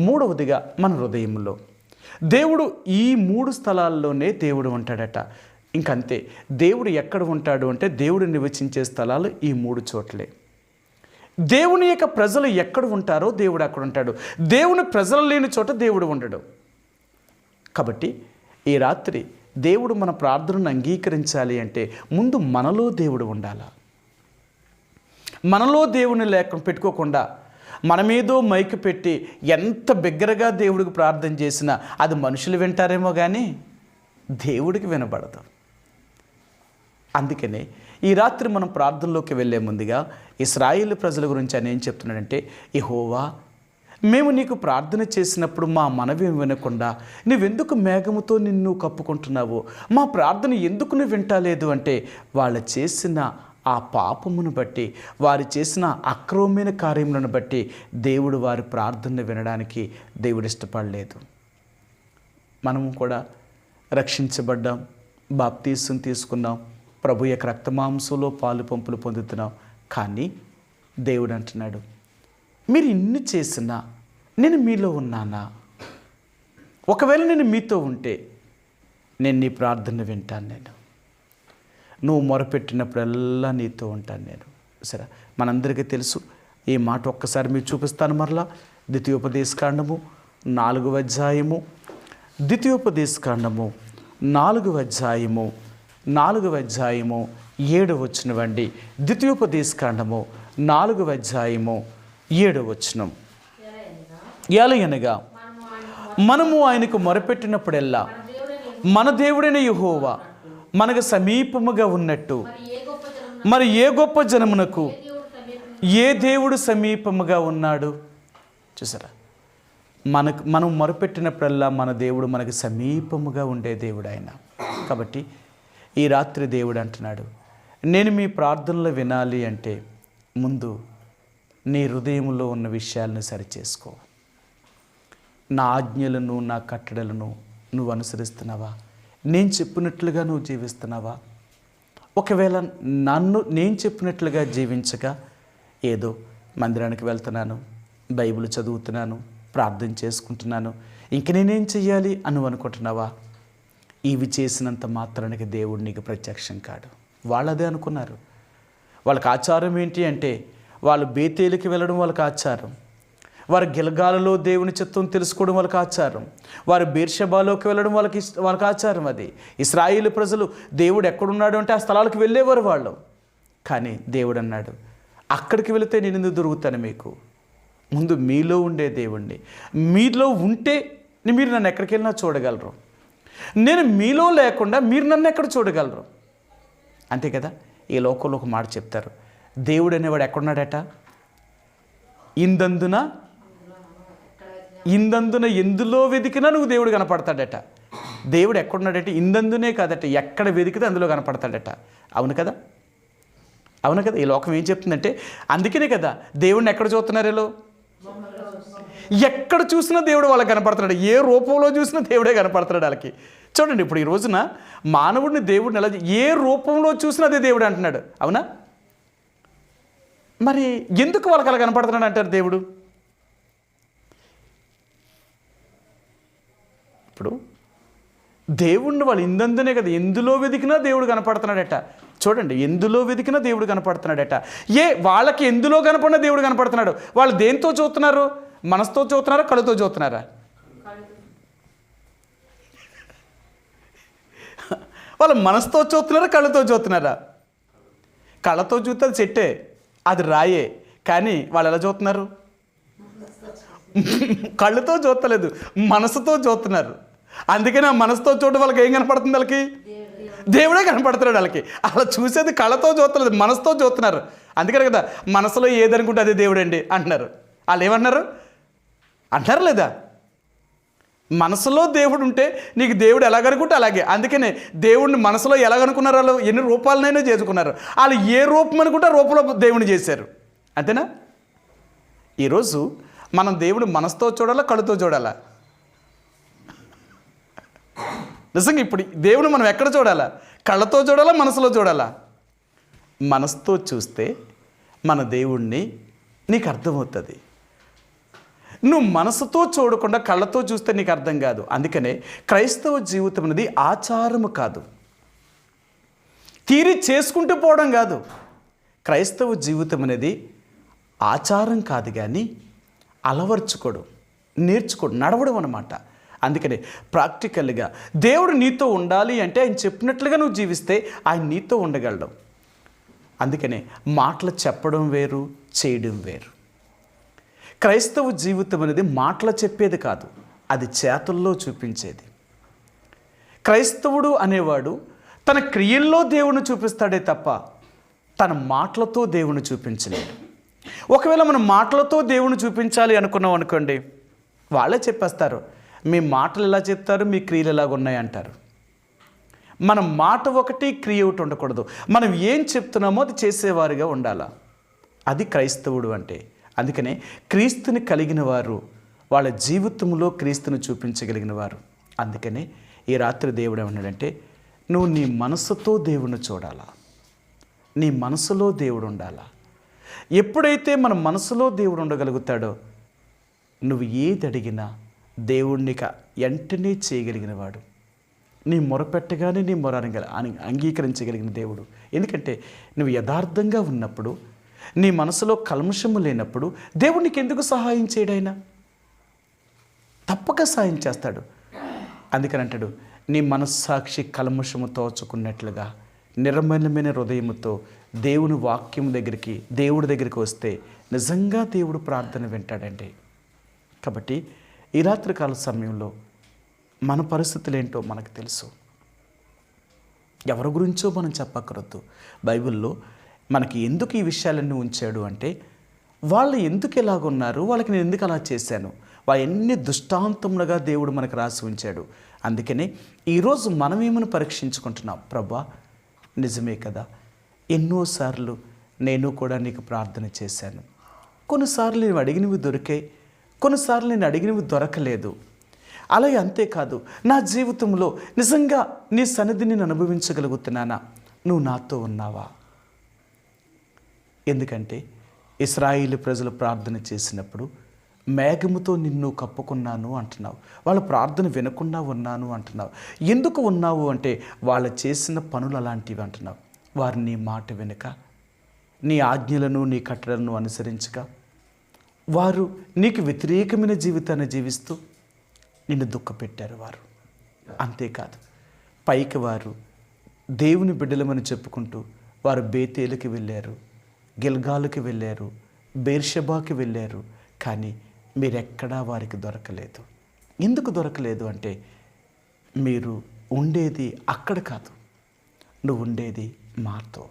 3వదిగా మన హృదయంలో. దేవుడు ఈ 3 స్థలాల్లోనే దేవుడు ఉంటాడట. ఇంకంతే. దేవుడు ఎక్కడ ఉంటాడు అంటే దేవుడు నివసించే స్థలాలు ఈ 3 చోట్లే. దేవుని యొక్క ప్రజలు ఎక్కడ ఉంటారో దేవుడు అక్కడ ఉంటాడు. దేవుని ప్రజలు లేని చోట దేవుడు ఉండడు. కాబట్టి ఈ రాత్రి దేవుడు మన ప్రార్థనను అంగీకరించాలి అంటే ముందు మనలో దేవుడు ఉండాలా. మనలో దేవుని పెట్టుకోకుండా మనమేదో మైకు పెట్టి ఎంత బిగ్గరగా దేవుడికి ప్రార్థన చేసినా అది మనుషులు వింటారేమో కానీ దేవుడికి వినబడదు. అందుకనే ఈ రాత్రి మనం ప్రార్థనలోకి వెళ్ళే ముందుగా ఇశ్రాయేలు ప్రజల గురించి ఆయన ఏం చెప్తున్నాడంటే, యెహోవా, మేము నీకు ప్రార్థన చేసినప్పుడు మా మనవి వినకుండా నువ్వెందుకు మేఘముతో నిన్ను కప్పుకుంటున్నావు? మా ప్రార్థన ఎందుకు నువ్వు వింటలేదు అంటే, వాళ్ళు చేసిన ఆ పాపమును బట్టి, వారు చేసిన అక్రమమైన కార్యములను బట్టి దేవుడు వారి ప్రార్థన వినడానికి దేవుడు ఇష్టపడలేదు. మనము కూడా రక్షించబడ్డాం, బాప్తీసం తీసుకున్నాం, ప్రభు యొక్క రక్తమాంసంలో పాలు పంపులు పొందుతున్నాం. కానీ దేవుడు అంటున్నాడు, మీరు ఇన్ని చేసినా నేను మీలో ఉన్నానా? ఒకవేళ నేను మీతో ఉంటే నేను నీ ప్రార్థన వింటాను. నువ్వు మొరపెట్టినప్పుడల్లా నీతో ఉంటాను నేను. సరే, మనందరికీ తెలుసు. ఈ మాట ఒక్కసారి మీకు చూపిస్తాను మరలా. ద్వితీయోపదేశకాండము 4వ అధ్యాయము, ద్వితీయోపదేశకాండము 4వ అధ్యాయము 7వ వచనమండి. ద్వితీయోపదేశకాండము 4వ అధ్యాయము 7వ వచనం. ఎలయనగా మనము ఆయనకు మొరపెట్టినప్పుడెల్లా మన దేవుడైన యెహోవా మనకు సమీపముగా ఉన్నట్టు మరి ఏ గొప్ప జనమునకు ఏ దేవుడు సమీపముగా ఉన్నాడు. చూసారా, మనం మొరపెట్టినప్పుడల్లా మన దేవుడు మనకు సమీపముగా ఉండే దేవుడు ఆయన. కాబట్టి ఈ రాత్రి దేవుడు అంటున్నాడు, నేను మీ ప్రార్థనలు వినాలి అంటే ముందు నీ హృదయంలో ఉన్న విషయాలను సరిచేసుకో. నా ఆజ్ఞలను, నా కట్టడలను నువ్వు అనుసరిస్తున్నావా? నేను చెప్పినట్లుగా నువ్వు జీవిస్తున్నావా? ఒకవేళ నేను చెప్పినట్లుగా జీవించక ఏదో మందిరానికి వెళ్తున్నాను, బైబిల్ చదువుతున్నాను, ప్రార్థన చేసుకుంటున్నాను, ఇంక నేనేం చెయ్యాలి అని అనుకుంటున్నావా? ఇవి చేసినంత మాత్రానికి దేవుడు నీకు ప్రత్యక్షం కాడు. వాళ్ళు అదే అనుకున్నారు. వాళ్ళకి ఆచారం ఏంటి అంటే, వాళ్ళు బేతేలుకి వెళ్ళడం వాళ్ళకి ఆచారం, వారు గిల్గాలులో దేవుని చిత్తం తెలుసుకోవడం వాళ్ళకి ఆచారం, వారు బేర్షెబాలోకి వెళ్ళడం వాళ్ళకి ఆచారం. అది ఇశ్రాయేలు ప్రజలు దేవుడు ఎక్కడున్నాడు అంటే ఆ స్థలాలకు వెళ్ళేవారు వాళ్ళు. కానీ దేవుడు అన్నాడు, అక్కడికి వెళితే నేను ఎందుకు దొరుకుతాను మీకు? ముందు మీలో ఉండే దేవుణ్ణి. మీలో ఉంటే మీరు నన్ను ఎక్కడికి వెళ్ళినా చూడగలరు. నేను మీలో లేకుండా మీరు నన్ను ఎక్కడ చూడగలరు? అంతే కదా. ఈ లోకంలో ఒక మాట చెప్తారు, దేవుడు అనేవాడు ఎక్కడున్నాడట? ఇందందున ఎందులో వెతికినా నువ్వు దేవుడు కనపడతాడట. దేవుడు ఎక్కడున్నాడట? ఇందందునే కాదట, ఎక్కడ వెతికితే అందులో కనపడతాడట. అవును కదా, అవును కదా. ఈ లోకం ఏం చెప్తుందంటే, అందుకనే కదా దేవుడిని ఎక్కడ చూస్తున్నారు వీళ్ళు? ఎక్కడ చూసినా దేవుడు వాళ్ళకి కనపడుతున్నాడు. ఏ రూపంలో చూసినా దేవుడే కనపడుతున్నాడు వాళ్ళకి. చూడండి, ఇప్పుడు ఈ రోజున మానవుడిని దేవుడిని ఎలా ఏ రూపంలో చూసినా అదే దేవుడు అంటున్నాడు. అవునా? మరి ఎందుకు వాళ్ళకి అలా కనపడుతున్నాడు అంటారు దేవుడు? ఇప్పుడు దేవుణ్ణి వాళ్ళు ఇందందునే కదా, ఎందులో వెతికినా దేవుడు కనపడుతున్నాడట. చూడండి, ఎందులో వెతికినా దేవుడు కనపడుతున్నాడట. వాళ్ళకి ఎందులో కనపడినా దేవుడు కనపడుతున్నాడు. వాళ్ళు దేంతో చూస్తున్నారు? మనసుతో చూస్తున్నారా, కళ్ళతో చూస్తున్నారా? వాళ్ళు మనసుతో చూస్తున్నారా, కళ్ళతో చూస్తున్నారా? కళ్ళతో చూస్తే అది చెట్టే, అది రాయే. కానీ వాళ్ళు ఎలా చూస్తున్నారు? కళ్ళతో చూస్తలేదు, మనసుతో చూస్తున్నారు. అందుకని ఆ మనసుతో చూడడం వాళ్ళకి ఏం కనపడుతుంది? వాళ్ళకి దేవుడే కనపడుతున్నాడు. వాళ్ళకి అలా చూసేది కళ్ళతో చూస్తలేదు, మనసుతో చూస్తున్నారు. అందుకని కదా మనసులో ఏదనుకుంటే అదే దేవుడు అండి అంటున్నారు. వాళ్ళు ఏమన్నారు అంటారు లేదా? మనసులో దేవుడు ఉంటే నీకు దేవుడు ఎలాగనుకుంటే అలాగే. అందుకనే దేవుడిని మనసులో ఎలాగనుకున్నారు? వాళ్ళు ఎన్ని రూపాలనైనా చేసుకున్నారు. వాళ్ళు ఏ రూపం అనుకుంటే రూపంలో దేవుడిని చేశారు. అంతేనా? ఈరోజు మనం దేవుడు మనసుతో చూడాలా, కళ్ళతో చూడాలా? నిజంగా ఇప్పుడు దేవుని మనం ఎక్కడ చూడాలా? కళ్ళతో చూడాలా, మనసులో చూడాలా? మనసుతో చూస్తే మన దేవుణ్ణి నీకు అర్థమవుతుంది. నువ్వు మనసుతో చూడకుండా కళ్ళతో చూస్తే నీకు అర్థం కాదు. అందుకనే క్రైస్తవ జీవితం అనేది ఆచారము కాదు, తీరి చేసుకుంటూ పోవడం కాదు. క్రైస్తవ జీవితం అనేది ఆచారం కాదు, కానీ అలవర్చుకోవడం, నేర్చుకోవడం, నడవడం అన్నమాట. అందుకనే ప్రాక్టికల్గా దేవుడు నీతో ఉండాలి అంటే ఆయన చెప్పినట్లుగా నువ్వు జీవిస్తే ఆయన నీతో ఉండగలడు. అందుకనే మాటలు చెప్పడం వేరు, చేయడం వేరు. క్రైస్తవ జీవితం అనేది మాటలు చెప్పేది కాదు, అది చేతుల్లో చూపించేది. క్రైస్తవుడు అనేవాడు తన క్రియల్లో దేవుని చూపిస్తాడే తప్ప తన మాటలతో దేవుని చూపించలేడు. ఒకవేళ మనం మాటలతో దేవుని చూపించాలి అనుకున్నాం అనుకోండి, వాళ్ళే చెప్పేస్తారు, మీ మాటలు ఎలా చెప్తారు, మీ క్రియలు ఎలాగ ఉన్నాయి అంటారు. మన మాట ఒకటి, క్రియ ఒకటి ఉండకూడదు. మనం ఏం చెప్తున్నామో అది చేసేవారుగా ఉండాలా. అది క్రైస్తవుడు అంటే. అందుకనే క్రీస్తుని కలిగిన వారు వాళ్ళ జీవితంలో క్రీస్తుని చూపించగలిగిన వారు. అందుకనే ఈ రాత్రి దేవుడు ఏమన్నాడంటే, నువ్వు నీ మనసుతో దేవుణ్ణి చూడాలా, నీ మనసులో దేవుడు ఉండాలా. ఎప్పుడైతే మన మనసులో దేవుడు ఉండగలుగుతాడో నువ్వు ఏది అడిగినా దేవుడిని వెంటనే చేయగలిగిన వాడు. నీ మొరపెట్టగానే నీ మొర అంగీకరించగలిగిన దేవుడు. ఎందుకంటే నువ్వు యథార్థంగా ఉన్నప్పుడు, నీ మనసులో కల్మషము లేనప్పుడు దేవుడు నీకు ఎందుకు సహాయం చేయడైనా? తప్పక సహాయం చేస్తాడు. అందుకని అంటాడు, నీ మనస్సాక్షి కల్మషము తోచుకున్నట్లుగా నిర్మలమైన హృదయముతో దేవుని వాక్యం దగ్గరికి, దేవుడి దగ్గరికి వస్తే నిజంగా దేవుడు ప్రార్థన వింటాడండి. కాబట్టి ఈ రాత్రికాల సమయంలో మన పరిస్థితులు ఏంటో మనకు తెలుసు. ఎవరి గురించో మనం చెప్పక్కరొద్దు. బైబిల్లో మనకి ఎందుకు ఈ విషయాలన్నీ ఉంచాడు అంటే, వాళ్ళు ఎందుకు ఎలాగున్నారు, వాళ్ళకి నేను ఎందుకు అలా చేశాను, ఎన్ని దుష్టాంతములుగా దేవుడు మనకు రాసి ఉంచాడు. అందుకనే ఈరోజు మనమేమని పరీక్షించుకుంటున్నాం. ప్రభా, నిజమే కదా, ఎన్నోసార్లు నేను కూడా నీకు ప్రార్థన చేశాను. కొన్నిసార్లు నేను అడిగినవి దొరికాయి, కొన్నిసార్లు నేను అడిగినవి దొరకలేదు. అలాగే అంతేకాదు, నా జీవితంలో నిజంగా నీ సన్నిధిని నేను అనుభవించగలుగుతున్నానా? నువ్వు నాతో ఉన్నావా? ఎందుకంటే ఇశ్రాయేలు ప్రజలు ప్రార్థన చేసినప్పుడు మేఘముతో నిన్ను కప్పుకున్నాను అంటున్నావు. వాళ్ళ ప్రార్థన వినకుండా ఉన్నాను అంటున్నావు. ఎందుకు ఉన్నావు అంటే వాళ్ళు చేసిన పనులు అలాంటివి అంటున్నావు. వారు నీ మాట వెనుక, నీ ఆజ్ఞలను, నీ కట్టడలను అనుసరించక, వారు నీకు వ్యతిరేకమైన జీవితాన్ని జీవిస్తూ నిన్ను దుఃఖపెట్టారు వారు. అంతేకాదు, పైకి వారు దేవుని బిడ్డలమని చెప్పుకుంటూ వారు బేతేలుకి వెళ్ళారు, గిల్గాలుకి వెళ్ళారు, బేర్షెబాకి వెళ్ళారు. కానీ మీరెక్కడా వారికి దొరకలేదు. ఎందుకు దొరకలేదు అంటే, మీరు ఉండేది అక్కడ కాదు, నువ్వు ఉండేది మాతో.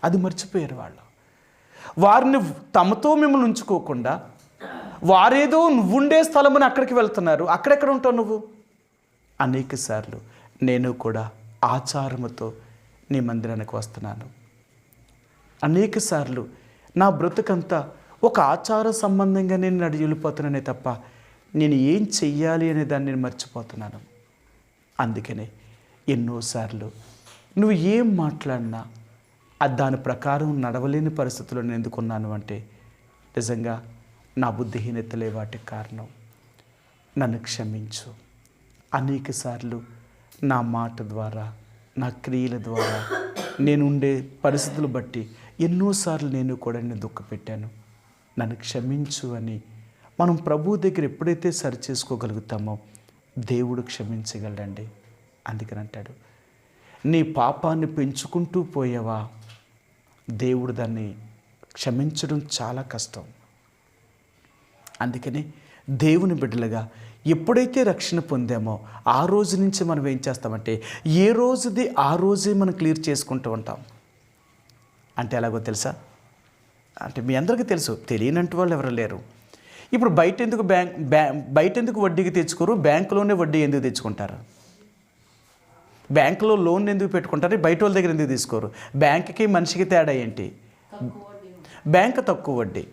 అది మర్చిపోయారు వాళ్ళు. వారిని తమతో మిమ్మల్ని ఉంచుకోకుండా వారేదో నువ్వుండే స్థలమని అక్కడికి వెళ్తున్నారు. అక్కడెక్కడ ఉంటావు నువ్వు? అనేక సార్లు నేను కూడా ఆచారముతో నీ మందిరానికి వస్తున్నాను. అనేక సార్లు నా బ్రతుకంతా ఒక ఆచార సంబంధంగా నేను నడిచి వెళ్ళిపోతున్నానే తప్ప నేను ఏం చెయ్యాలి అనే దాన్ని నేను మర్చిపోతున్నాను. అందుకనే ఎన్నోసార్లు నువ్వు ఏం మాట్లాడినా దాని ప్రకారం నడవలేని పరిస్థితుల్లో నేను ఎందుకున్నాను అంటే, నిజంగా నా బుద్ధిహీనతలే వాటికి కారణం. నన్ను క్షమించు. అనేక సార్లు నా మాట ద్వారా, నా క్రియల ద్వారా, నేను ఉండే పరిస్థితులు బట్టి ఎన్నోసార్లు నేను కూడా నేను దుఃఖపెట్టాను. నన్ను క్షమించు అని మనం ప్రభువు దగ్గర ఎప్పుడైతే సరి చేసుకోగలుగుతామో దేవుడు క్షమించగలడండి. అందుకని అంటాడు, నీ పాపాన్ని పెంచుకుంటూ పోయావా, దేవుడు దాన్ని క్షమించడం చాలా కష్టం. అందుకని దేవుని బిడ్డలుగా ఎప్పుడైతే రక్షణ పొందామో ఆ రోజు నుంచి మనం ఏం చేస్తామంటే, ఏ రోజుది ఆ రోజే మనం క్లియర్ చేసుకుంటూ ఉంటాం. అంటే ఎలాగో తెలుసా? అంటే మీ అందరికీ తెలుసు, తెలియనంటు వాళ్ళు ఎవరు లేరు. ఇప్పుడు బయట ఎందుకు వడ్డీకి తెచ్చుకోరు? బ్యాంకులోనే వడ్డీ ఎందుకు తెచ్చుకుంటారు? బ్యాంకులో లోన్ ఎందుకు పెట్టుకుంటారు? బయట వాళ్ళ దగ్గర ఎందుకు తీసుకోరు? బ్యాంకుకి మనిషికి తేడా ఏంటి? బ్యాంకు తక్కువ వడ్డీ.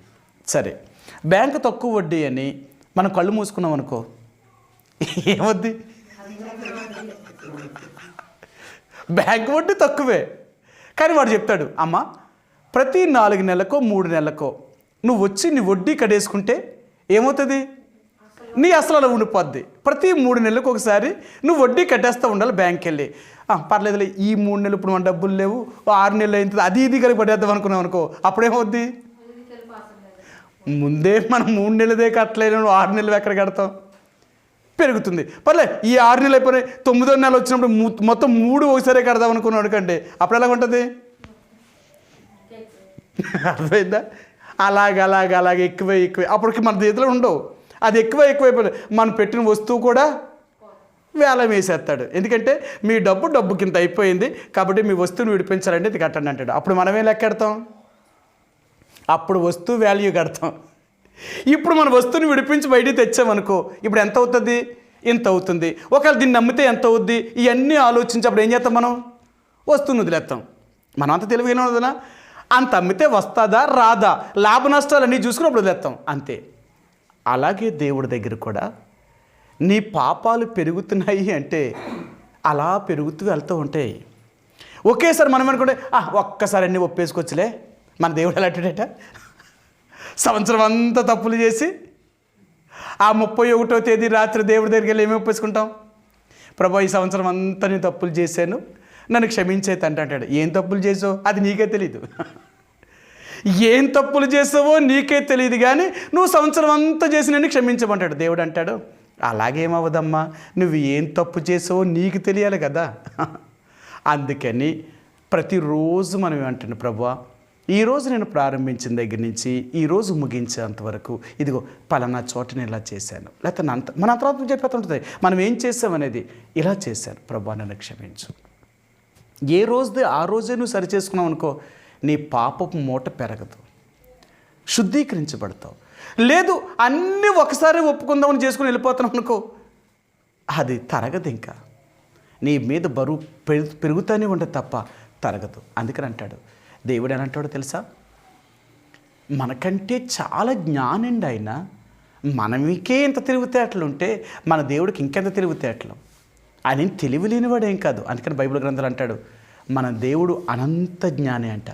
సరే, బ్యాంకు తక్కువ వడ్డీ అని మనం కళ్ళు మూసుకున్నాం అనుకో, ఏమొద్ది? బ్యాంకు వడ్డీ తక్కువే. కానీ వాడు చెప్తాడు, అమ్మ ప్రతి 4 నెలలకో 3 నెలలకో నువ్వు వచ్చి నీ వడ్డీ కడేసుకుంటే ఏమవుతుంది? నీ అసలు అలా ఉండిపోద్ది. ప్రతి 3 నెలలకు ఒకసారి నువ్వు వడ్డీ కట్టేస్తూ ఉండాలి బ్యాంక్కి వెళ్ళి. పర్లేదులే, ఈ 3 నెలలు ఇప్పుడు మన డబ్బులు లేవు, 6 నెలలు అవుతుంది, అది ఇది కలిపి పడేద్దాం అనుకున్నాం అనుకో, అప్పుడేమవుద్ది? ముందే మనం 3 నెలలదే కట్టలేను, 6 నెలలు ఎక్కడ కడతాం? పెరుగుతుంది. పర్లే, ఈ 6 నెలలు అయిపోయినాయి, 9వ నెల వచ్చినప్పుడు మొత్తం 3 ఒకసారి కడదాం అనుకున్నాడు కంటే అప్పుడు ఎలాగ ఉంటుంది? అర్థమైందా? అలాగే ఎక్కువే అప్పటికి మన చేతిలో ఉండవు. అది ఎక్కువైపోయి మనం పెట్టిన వస్తువు కూడా వేలం వేసేస్తాడు. ఎందుకంటే మీ డబ్బు కింద అయిపోయింది కాబట్టి మీ వస్తువుని విడిపించాలంటే ఇది కట్టండి అంటాడు. అప్పుడు మనమే లెక్కెడతాం, అప్పుడు వస్తువు వాల్యూ కడతాం. ఇప్పుడు మన వస్తువుని విడిపించి బయటికి తెచ్చామనుకో, ఇప్పుడు ఎంత అవుతుంది? ఇంత అవుతుంది. ఒకవేళ దీన్ని నమ్మితే ఎంత అవుద్ది? ఇవన్నీ ఆలోచించి అప్పుడు ఏం చేస్తాం? మనం వస్తువుని వదిలేస్తాం. మనం అంత తెలివిగా ఉన్నదనా? అంత అమ్మితే వస్తుందా రాదా, లాభ నష్టాలు అన్నీ చూసుకుని అప్పుడు వదిలేస్తాం, అంతే. అలాగే దేవుడి దగ్గర కూడా నీ పాపాలు పెరుగుతున్నాయి అంటే అలా పెరుగుతూ వెళ్తూ ఉంటాయి. ఒకేసారి మనం అనుకుంటే ఒక్కసారి అన్నీ ఒప్పేసుకోవచ్చులే, మన దేవుడు ఎలా అంటాడట, సంవత్సరం అంతా తప్పులు చేసి ఆ 31వ తేదీ రాత్రి దేవుడి దగ్గరికి వెళ్ళి ఏమి ఒప్పేసుకుంటాం? ప్రభా ఈ సంవత్సరం అంతా నేను తప్పులు చేశాను, నన్ను క్షమించే తండ్రి అంటాడు. ఏం తప్పులు చేసావు అది నీకే తెలీదు. ఏం తప్పులు చేసావో నీకే తెలియదు, కానీ నువ్వు సంవత్సరం అంతా చేసి నన్ను క్షమించమంటాడు. దేవుడు అంటాడు, అలాగేమవదమ్మా, నువ్వు ఏం తప్పు చేసావో నీకు తెలియాలి కదా. అందుకని ప్రతిరోజు మనం ఏమంటాను, ప్రభువా ఈరోజు నేను ప్రారంభించిన దగ్గర నుంచి ఈరోజు ముగించేంతవరకు ఇదిగో పలానా చోట నేను ఇలా చేశాను, లేకపోతే మన అంతరాత్మ చెప్పేస్తుంటుంది మనం ఏం చేసామనేది. ఇలా చేశాను ప్రభువా నన్ను క్షమించు. ఏ రోజుది ఆ రోజే నువ్వు సరి చేసుకున్నావు అనుకో, నీ పాపపు మూట పెరగదు, శుద్ధీకరించబడతావు. లేదు అన్నీ ఒకసారి ఒప్పుకుందామని చేసుకుని వెళ్ళిపోతున్నావు అనుకో, అది తరగదు. ఇంకా నీ మీద బరువు పెరుగుతూనే ఉంటుంది తప్ప తరగదు. అందుకని అంటాడు దేవుడు అని అంటాడో తెలుసా, మనకంటే చాలా జ్ఞానండి ఆయన. మనమికే ఇంత తెలివితేటలు ఉంటే మన దేవుడికి ఇంకెంత తెలివితేటలు. ఆయన తెలివి లేనివాడు ఏం కాదు. అందుకని బైబిల్ గ్రంథాలు అంటాడు మన దేవుడు అనంత జ్ఞాని అంట.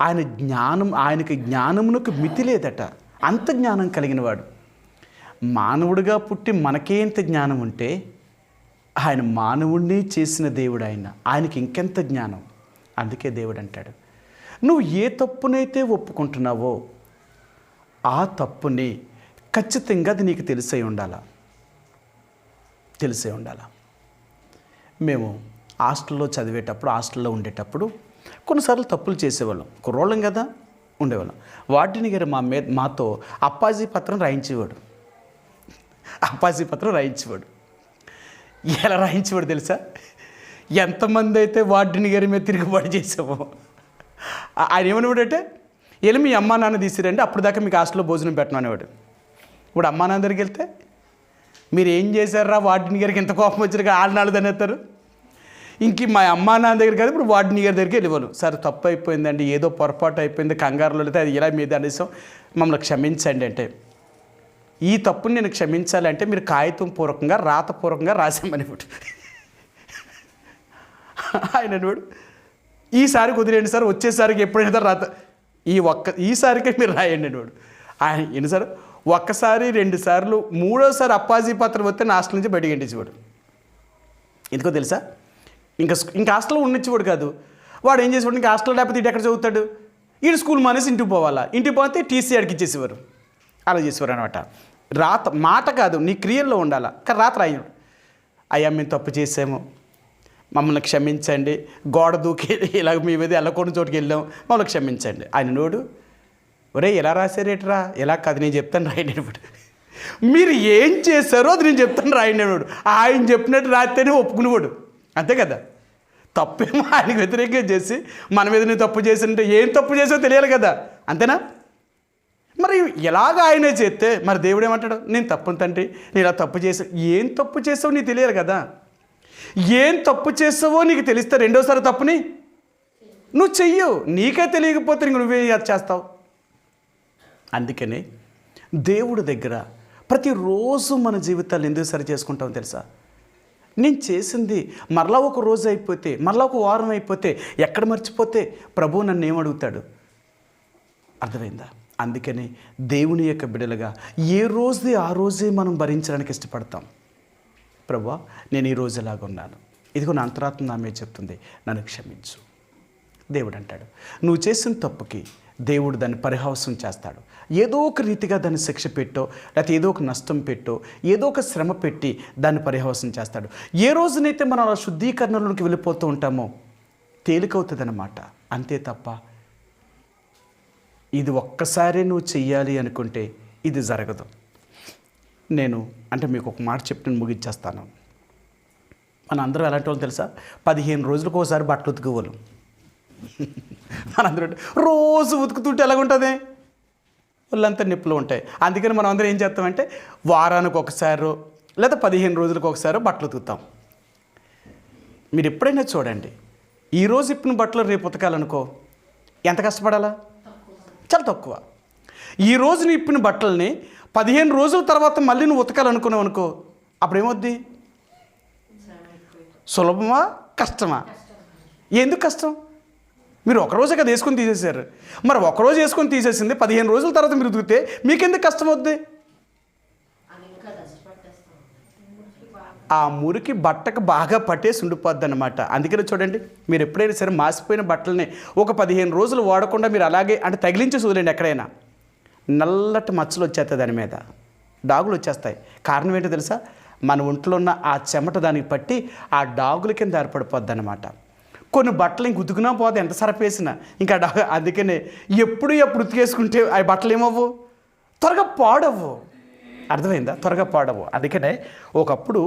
ఆయనకి జ్ఞానమునకు మితి లేదట, అంత జ్ఞానం కలిగిన వాడు. మానవుడిగా పుట్టి మనకే ఇంత జ్ఞానం ఉంటే ఆయన మానవుడిని చేసిన దేవుడు ఆయనకి ఇంకెంత జ్ఞానం. అందుకే దేవుడు అంటాడు నువ్వు ఏ తప్పునైతే ఒప్పుకుంటున్నావో ఆ తప్పుని ఖచ్చితంగా అది నీకు తెలిసే ఉండాలా. మేము హాస్టల్లో చదివేటప్పుడు, హాస్టల్లో ఉండేటప్పుడు కొన్నిసార్లు తప్పులు చేసేవాళ్ళం. కుర్రోళ్ళం కదా, ఉండేవాళ్ళం. వార్డెన్ గారు మాతో అప్పాజీ పత్రం రాయించేవాడు. ఎలా రాయించేవాడు తెలుసా, ఎంతమంది అయితే వార్డెన్ గారి మీద తిరుగుబాటు చేసామో ఆయన ఏమనేవాడంటే వెళ్ళి మీ అమ్మా నాన్న తీసిరండి, అప్పుడు దాకా మీకు హాస్టల్లో భోజనం పెట్టను అనేవాడు. ఇప్పుడు అమ్మా నాన్న దగ్గరికి వెళ్తే మీరు ఏం చేశారా వార్డెన్ గారికి ఎంత కోపం వచ్చారు ఆడనాడు అనేస్తారు. ఇంక మా అమ్మా నాన్న దగ్గర కాదు, ఇప్పుడు వార్డెన్ గారి దగ్గరికి వెళ్ళిపోను. సార్ తప్పు అయిపోయిందండి, ఏదో పొరపాటు అయిపోయింది, కంగారులో అయితే అది ఇలా మీద అనేసాం, మమ్మల్ని క్షమించండి అంటే, ఈ తప్పుని నేను క్షమించాలంటే మీరు కాగితం పూర్వకంగా రాతపూర్వకంగా రాసామనేవాడు. ఆయన అనేవాడు ఈసారి కుదిరేయండి సార్, వచ్చేసరికి ఎప్పుడైనా సార్ రాత ఈసారికే మీరు రాయండి అనేవాడు. ఆయన ఎన్నిసార్లు, ఒక్కసారి 2 సార్లు, 3వసారి అప్పాజీ పత్రం వస్తే నా హాస్టల్ నుంచి బయటికి ఎండించేవాడు. ఎందుకో తెలుసా, ఇంకా హాస్టల్లో ఉండిచ్చేవాడు కాదు. వాడు ఏం చేసేవాడు, ఇంకా హాస్టల్లో లేకపోతే ఇటు ఎక్కడ చదువుతాడు, ఈడు స్కూల్ మానేసి ఇంటికి పోవాలా, ఇంటికి పోతే టీసీ ఆడికి ఇచ్చేసేవారు. అలా చేసేవారు అనమాట. రాత మాట కాదు, నీ క్రియల్లో ఉండాలా. కానీ రాత రాయడు. అయ్యా మేము తప్పు చేసాము, మమ్మల్ని క్షమించండి, గోడ దూకి ఇలాగ మీ మీద వెళ్ళకూడని చోటుకి వెళ్ళాం, మమ్మల్ని క్షమించండి. ఆయన నోడు ఒరే ఎలా రాశారేట్రా, ఎలా కాదు నేను చెప్తాను రాయండి అనేవాడు. మీరు ఏం చేశారో అది నేను చెప్తాను రాయండి అనేవాడు. ఆయన చెప్పినట్టు రాస్తేనే ఒప్పుకునేవాడు. అంతే కదా, తప్పేమో ఆయనకు వ్యతిరేకంగా చేసి మన మీద నేను తప్పు చేసింటే ఏం తప్పు చేసావో తెలియాలి కదా, అంతేనా? మరి ఎలాగ ఆయనే చేస్తే మరి దేవుడు ఏమంటాడు, నేను తప్పును తండ్రి, నేను ఇలా తప్పు చేసావు. ఏం తప్పు చేసావు నీకు తెలియాలి కదా. ఏం తప్పు చేసావో నీకు తెలిస్తే రెండోసారి తప్పుని నువ్వు చెయ్యవు. నీకే తెలియకపోతే ఇంక నువ్వే చేస్తావు. అందుకనే దేవుడి దగ్గర ప్రతిరోజు మన జీవితాలు ఎందుకు సరి చేసుకుంటామో తెలుసా, నేను చేసింది మరలా ఒక రోజు అయిపోతే, మరలా ఒక వారం అయిపోతే, ఎక్కడ మర్చిపోతే ప్రభువు నన్ను ఏమడుగుతాడు, అర్థమైందా? అందుకని దేవుని యొక్క బిడ్డలుగా ఏ రోజుది ఆ రోజే మనం భరించడానికి ఇష్టపడతాం. ప్రభువా నేను ఈరోజు ఎలాగ ఉన్నాను, ఇదిగో నా అంతరాత్మ నా మీద చెప్తుంది, నన్ను క్షమించు. దేవుడు అంటాడు నువ్వు చేసిన తప్పుకి దేవుడు దాన్ని పరిహాసం చేస్తాడు. ఏదో ఒక రీతిగా దాన్ని శిక్ష పెట్టో, లేకపోతే ఏదో ఒక నష్టం పెట్టో, ఏదో ఒక శ్రమ పెట్టి దాన్ని పరిహాసం చేస్తాడు. ఏ రోజునైతే మనం అలా శుద్ధీకరణలోకి వెళ్ళిపోతూ ఉంటామో తేలికవుతుంది అన్నమాట. అంతే తప్ప ఇది ఒక్కసారి నువ్వు చెయ్యాలి అనుకుంటే ఇది జరగదు. నేను అంటే మీకు ఒక మాట చెప్పి ముగించేస్తాను. మన అందరూ ఎలాంటి వాళ్ళు తెలుసా, 15 రోజులకు ఒకసారి బట్టలు ఉతుకుకోవాలి. మనందరూ రోజు ఉతుకుతుంటే ఎలాగుంటుంది, వాళ్ళంతా నిప్పులు ఉంటాయి. అందుకని మనం అందరం ఏం చేస్తామంటే వారానికి ఒకసారి లేదా 15 రోజులకు ఒకసారి బట్టలు ఉతుకుతాం. మీరు ఎప్పుడైనా చూడండి, ఈరోజు ఇప్పిన బట్టలు రేపు ఉతకాలనుకో ఎంత కష్టపడాలా, చాలా తక్కువ. ఈరోజు నీ ఇప్పిన బట్టల్ని 15 రోజుల తర్వాత మళ్ళీ నువ్వు ఉతకాలనుకున్నావు అనుకో, అప్పుడేమవుద్ది, సులభమా కష్టమా? ఎందుకు కష్టం? మీరు ఒకరోజే కదా వేసుకొని తీసేశారు. మరి ఒకరోజు వేసుకొని తీసేసింది 15 రోజుల తర్వాత మీరు ఉతికితే మీకెందుకు కష్టం అవుద్ది? ఆ మురికి బట్టకు బాగా పట్టేసి ఉండిపోద్ది అనమాట. అందుకని చూడండి, మీరు ఎప్పుడైనా సరే మాసిపోయిన బట్టలని ఒక 15 రోజులు వాడకుండా మీరు అలాగే అంటే తగిలించి చూడండి, ఎక్కడైనా నల్లటి మచ్చలు వచ్చేస్తాయి, దాని మీద డాగులు వచ్చేస్తాయి. కారణం ఏంటో తెలుసా? మన ఒంట్లో ఉన్న ఆ చెమట దానికి పట్టి ఆ డాగుల కింద ఏర్పడిపోద్ది అనమాట. కొన్ని బట్టలు ఇంక ఉతుకునా పోతే ఎంత సరపేసినా ఇంకా అందుకనే ఎప్పుడు ఉతికేసుకుంటే ఆ బట్టలు ఏమవ్వు, త్వరగా పాడవు. అర్థమైందా? త్వరగా పాడవు. అందుకనే ఒకప్పుడు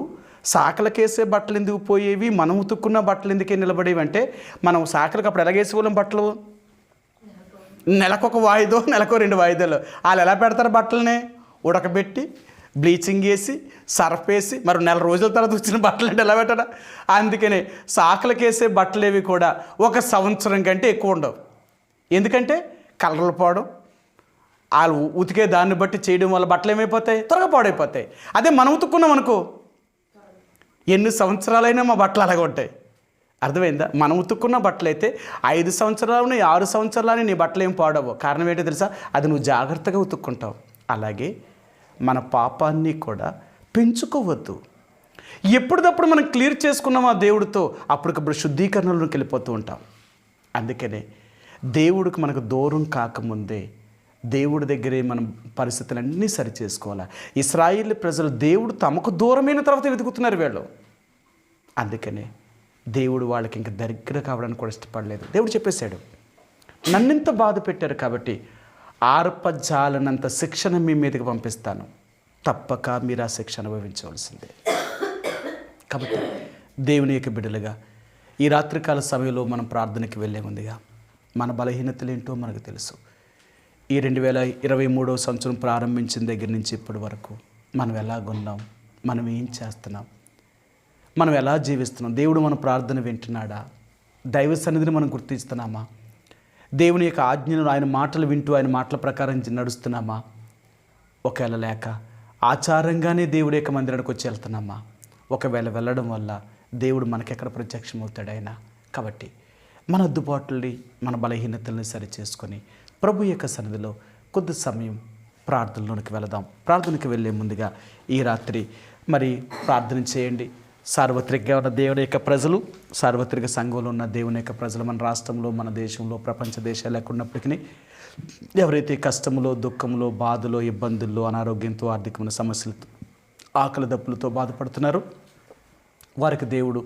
సాకలకేసే బట్టలు ఎందుకు పోయేవి, మనం ఉతుక్కున్న బట్టలు ఎందుకే నిలబడేవి అంటే, మనం సాకలకు అప్పుడు ఎలాగేసేవాళ్ళం బట్టలు? నెలకొక వాయిదో, నెలకు 2 వాయిదాలు. వాళ్ళు ఎలా పెడతారు బట్టలని? ఉడకబెట్టి బ్లీచింగ్ వేసి సర్ఫ్ వేసి మరి నెల రోజుల తర్వాత వచ్చిన బట్టలు అంటే ఎలా పెట్టడా? అందుకనే సాకలకేసే బట్టలేవి కూడా 1 సంవత్సరం కంటే ఎక్కువ ఉండవు. ఎందుకంటే కలర్లు పోవడం, వాళ్ళు ఉతికే దాన్ని బట్టి చేయడం వల్ల బట్టలు ఏమైపోతాయి, త్వరగా పాడైపోతాయి. అదే మనం ఉతుక్కున్నాం అనుకో, ఎన్ని సంవత్సరాలైనా మా బట్టలు అలాగే ఉంటాయి. అర్థమైందా? మనం ఉతుక్కున్న బట్టలు అయితే 5 సంవత్సరాలు 6 సంవత్సరాలని నీ బట్టలు ఏం పాడవు. కారణం ఏంటో తెలుసా? అది నువ్వు జాగ్రత్తగా ఉతుక్కుంటావు. అలాగే మన పాపాన్ని కూడా పెంచుకోవద్దు. ఎప్పటికప్పుడు మనం క్లియర్ చేసుకున్నాం ఆ దేవుడితో, అప్పటికప్పుడు శుద్ధీకరణలోకి వెళ్ళిపోతూ ఉంటాం. అందుకనే దేవుడికి మనకు దూరం కాకముందే దేవుడి దగ్గరే మనం పరిస్థితులన్నీ సరి చేసుకోవాలి. ఇశ్రాయేలు ప్రజలు దేవుడు తమకు దూరమైన తర్వాత వెతుకుతున్నారు వీళ్ళు. అందుకనే దేవుడు వాళ్ళకి ఇంకా దగ్గర కావడానికి కూడా ఇష్టపడలేదు. దేవుడు చెప్పేశాడు, నన్నింత బాధ పెట్టారు కాబట్టి ఆర్పజాలనంత శిక్షణ మీ మీదకి పంపిస్తాను, తప్పక మీరు ఆ శిక్ష అనుభవించవలసిందే. కాబట్టి దేవుని యొక్క బిడ్డలుగా ఈ రాత్రికాల సమయంలో మనం ప్రార్థనకి వెళ్ళే ముందుగా మన బలహీనతలు ఏంటో మనకు తెలుసు. ఈ 2023వ సంవత్సరం ప్రారంభించిన దగ్గర నుంచి ఇప్పటి వరకు మనం ఎలాగున్నాం, మనం ఏం చేస్తున్నాం, మనం ఎలా జీవిస్తున్నాం, దేవుడు మన ప్రార్థన వింటున్నాడా, దైవ సన్నిధిని మనం గుర్తిస్తున్నామా, దేవుని యొక్క ఆజ్ఞను ఆయన మాటలు వింటూ ఆయన మాటల ప్రకారం నడుస్తున్నామా, ఒకవేళ లేక ఆచారంగానే దేవుడి యొక్క మందిరానికి వచ్చి వెళ్తున్నామా, ఒకవేళ వెళ్ళడం వల్ల దేవుడు మనకెక్కడ ప్రత్యక్షమవుతాడు ఆయన. కాబట్టి మన అద్దుబాటుల్ని మన బలహీనతల్ని సరి చేసుకొని ప్రభు యొక్క సన్నిధిలో కొద్ది సమయం ప్రార్థనలోనికి వెళదాం. ప్రార్థనకి వెళ్ళే ముందుగా ఈ రాత్రి మరి ప్రార్థన చేయండి. సార్వత్రికంగా ఉన్న దేవుని యొక్క ప్రజలు, సార్వత్రిక సంఘంలో ఉన్న దేవుని యొక్క ప్రజలు, మన రాష్ట్రంలో, మన దేశంలో, ప్రపంచ దేశాలు లేకున్నప్పటికీ ఎవరైతే కష్టంలో, దుఃఖంలో, బాధలో, ఇబ్బందుల్లో, అనారోగ్యంతో, ఆర్థికమైన సమస్యలతో, ఆకలి దప్పులతో బాధపడుతున్నారో వారికి దేవుడు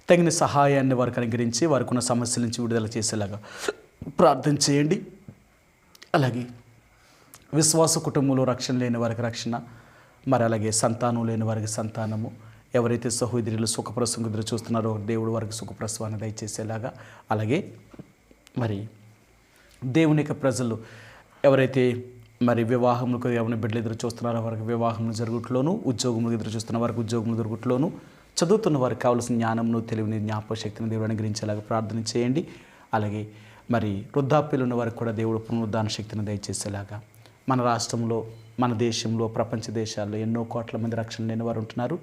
తగిన సహాయాన్ని వారికి అనుగ్రహించి వారికి ఉన్న సమస్యల నుంచి విడుదల చేసేలాగా ప్రార్థన చేయండి. అలాగే విశ్వాస కుటుంబంలో రక్షణ లేని వారికి రక్షణ, మరి అలాగే సంతానం లేని వారికి సంతానము, ఎవరైతే సహోదరులు సుఖప్రసవం ఎదురు చూస్తున్నారో దేవుడు వారికి సుఖప్రసవాన్ని దయచేసేలాగా, అలాగే మరి దేవుని యొక్క ప్రజలు ఎవరైతే మరి వివాహములకు ఎవరిని బిడ్డలు ఎదురు చూస్తున్నారో వారికి వివాహములు జరుగుట్లోను, ఉద్యోగములు ఎదురు చూస్తున్న వారికి ఉద్యోగములు దొరుకుట్లోను, చదువుతున్న వారికి కావాల్సిన జ్ఞానమును, తెలివిని, జ్ఞాపకశక్తిని దేవుడు అనుగ్రహించేలాగా ప్రార్థన చేయండి. అలాగే మరి వృద్ధాప్యులు ఉన్న వారికి కూడా దేవుడు పునరుద్ధాన శక్తిని దయచేసేలాగా, మన రాష్ట్రంలో, మన దేశంలో, ప్రపంచ దేశాల్లో ఎన్నో కోట్ల మంది రక్షణ లేని వారు ఉంటున్నారు.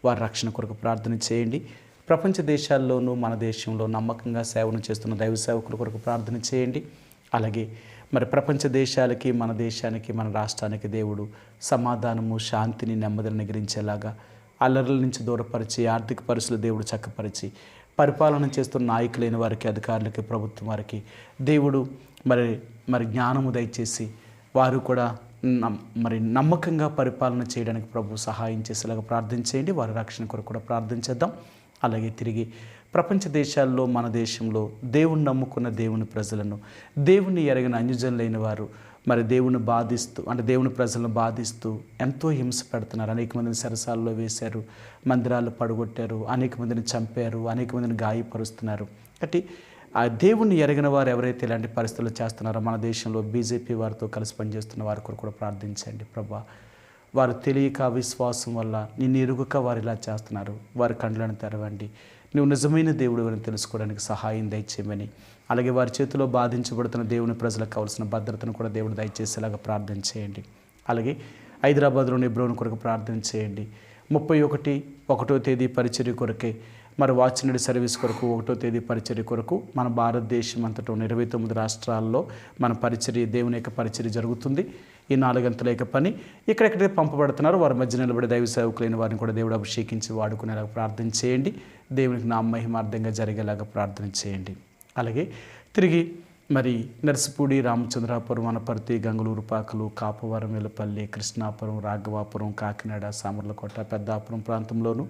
వారి రక్షణ కొరకు ప్రార్థన చేయండి. ప్రపంచ దేశాల్లోనూ మన దేశంలో నమ్మకంగా సేవను చేస్తున్న దైవ సేవకుల కొరకు ప్రార్థన చేయండి. అలాగే మరి ప్రపంచ దేశాలకి, మన దేశానికి, మన రాష్ట్రానికి దేవుడు సమాధానము, శాంతిని, నెమ్మదిని అనుగ్రహించేలాగా, అల్లర్ల నుంచి దూరపరిచి, ఆర్థిక పరిస్థితులు దేవుడు చక్కపరిచి, పరిపాలన చేస్తున్న నాయకులైన వారికి, అధికారులకి, ప్రభుత్వం వారికి దేవుడు మరి జ్ఞానము దయచేసి వారు కూడా మరి నమ్మకంగా పరిపాలన చేయడానికి ప్రభు సహాయం చేసేలాగా ప్రార్థించేయండి. వారి రక్షణ కొరకు కూడా ప్రార్థించేద్దాం. అలాగే తిరిగి ప్రపంచ దేశాల్లో, మన దేశంలో దేవుని నమ్ముకున్న దేవుని ప్రజలను, దేవుని ఎరగిన అన్యజనులైన వారు మరి దేవుని బాధిస్తూ, అంటే దేవుని ప్రజలను బాధిస్తూ ఎంతో హింస పెడుతున్నారు. అనేక మందిని సరసాలలో వేశారు, మందిరాలు పడగొట్టారు, అనేక మందిని చంపారు, అనేక మందిని గాయపరుస్తున్నారు. కాబట్టి ఆ దేవుణ్ణి ఎరగిన వారు ఎవరైతే ఇలాంటి పరిస్థితులు చేస్తున్నారో మన దేశంలో బీజేపీ వారితో కలిసి పనిచేస్తున్న వారి కొరకు కూడా ప్రార్థించండి. ప్రభా, వారు తెలియక విశ్వాసం వల్ల నిన్ను ఎరుగక వారు ఇలా చేస్తున్నారు, వారి కండ్లను తెరవండి, నువ్వు నిజమైన దేవుడు అని తెలుసుకోవడానికి సహాయం దయచేయమని, అలాగే వారి చేతిలో బాధించబడుతున్న దేవుని ప్రజలకు కావాల్సిన భద్రతను కూడా దేవుడు దయచేసేలాగా ప్రార్థన చేయండి. అలాగే హైదరాబాద్లోని బ్రోన్ కొరకు ప్రార్థన చేయండి. 31వ తేదీ పరిచర్య కొరకే, మరి వాచ్నడి సర్వీస్ కొరకు 1వ తేదీ పరిచర్య కొరకు మన భారతదేశం అంతటా 29 రాష్ట్రాల్లో మన పరిచర్య, దేవుని యొక్క పరిచర్య జరుగుతుంది. ఈ 4 గంటల యొక్క పని ఎక్కడెక్కడైతే పంపబడుతున్నారో వారి మధ్య నిలబడే దైవ సేవకులైన వారిని కూడా దేవుడు అభిషేకించి వాడుకునేలాగా ప్రార్థన చేయండి. దేవునికి నా మహిమార్థంగా జరిగేలాగా ప్రార్థన చేయండి. అలాగే తిరిగి మరి నర్సిపూడి, రామచంద్రాపురం, వనపర్తి, గంగళూరు పాకలు, కాపవరం, వెలుపల్లి, కృష్ణాపురం, రాఘవాపురం, కాకినాడ, సామర్లకోట, పెద్దాపురం ప్రాంతంలోను,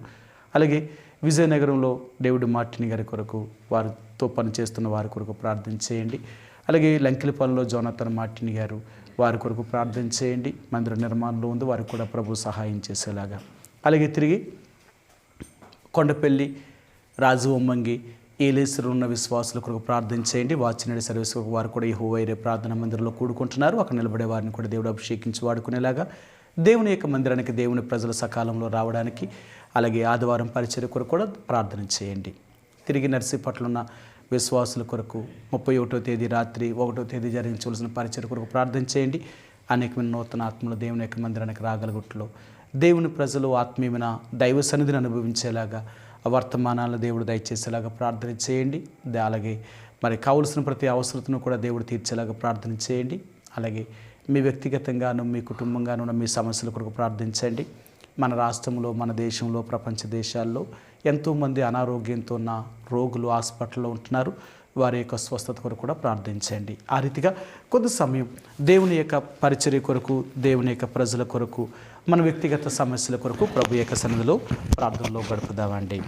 అలాగే విజయనగరంలో డేవిడ్ మార్టిన్ గారి కొరకు వారితో పనిచేస్తున్న వారి కొరకు ప్రార్థన చేయండి. అలాగే లంకిలపాలెంలో జోనాథన్ మార్టిన్ గారు వారి కొరకు ప్రార్థన చేయండి. మందిర నిర్మాణంలో ఉంది, వారికి కూడా ప్రభు సహాయం చేసేలాగా. అలాగే తిరిగి కొండపల్లి, రాజవొమ్మంగి, ఏలేశ్వరం ఉన్న విశ్వాసుల కొరకు ప్రార్థన చేయండి. వాచినడి సర్వీస్ వారు కూడా యెహోవా ప్రార్థన మందిరంలో కూడుకుంటున్నారు. అక్కడ నిలబడే వారిని కూడా దేవుడు అభిషేకించి వాడుకునేలాగా, దేవుని యొక్క మందిరానికి దేవుని ప్రజలు సకాలంలో రావడానికి, అలాగే ఆదివారం పరిచర్య కొరకు కూడా ప్రార్థన చేయండి. తిరిగి నర్సీపట్ల ఉన్న విశ్వాసుల కొరకు 31వ తేదీ రాత్రి 1వ తేదీ జరిగించవలసిన పరిచర్య కొరకు ప్రార్థన చేయండి. అనేకమైన నూతన ఆత్మలు దేవుని యొక్క మందిరానికి రాగలుగుట్లో దేవుని ప్రజలు ఆత్మీయమైన దైవ సన్నిధిని అనుభవించేలాగా వర్తమానాలను దేవుడు దయచేసేలాగా ప్రార్థన చేయండి. అలాగే మరి కావలసిన ప్రతి అవసరతను కూడా దేవుడు తీర్చేలాగా ప్రార్థన చేయండి. అలాగే మీ వ్యక్తిగతంగాను, మీ కుటుంబంగాను ఉన్న మీ సమస్యల కొరకు ప్రార్థించండి. మన రాష్ట్రంలో, మన దేశంలో, ప్రపంచ దేశాల్లో ఎంతోమంది అనారోగ్యంతో ఉన్న రోగులు హాస్పిటల్లో ఉంటున్నారు. వారి యొక్క స్వస్థత కొరకు కూడా ప్రార్థించండి. ఆ రీతిగా కొద్ది సమయం దేవుని యొక్క పరిచర్య కొరకు, దేవుని యొక్క ప్రజల కొరకు, మన వ్యక్తిగత సమస్యల కొరకు ప్రభు యొక్క సన్నిధిలో ప్రార్థనలో గడుపుదామండి.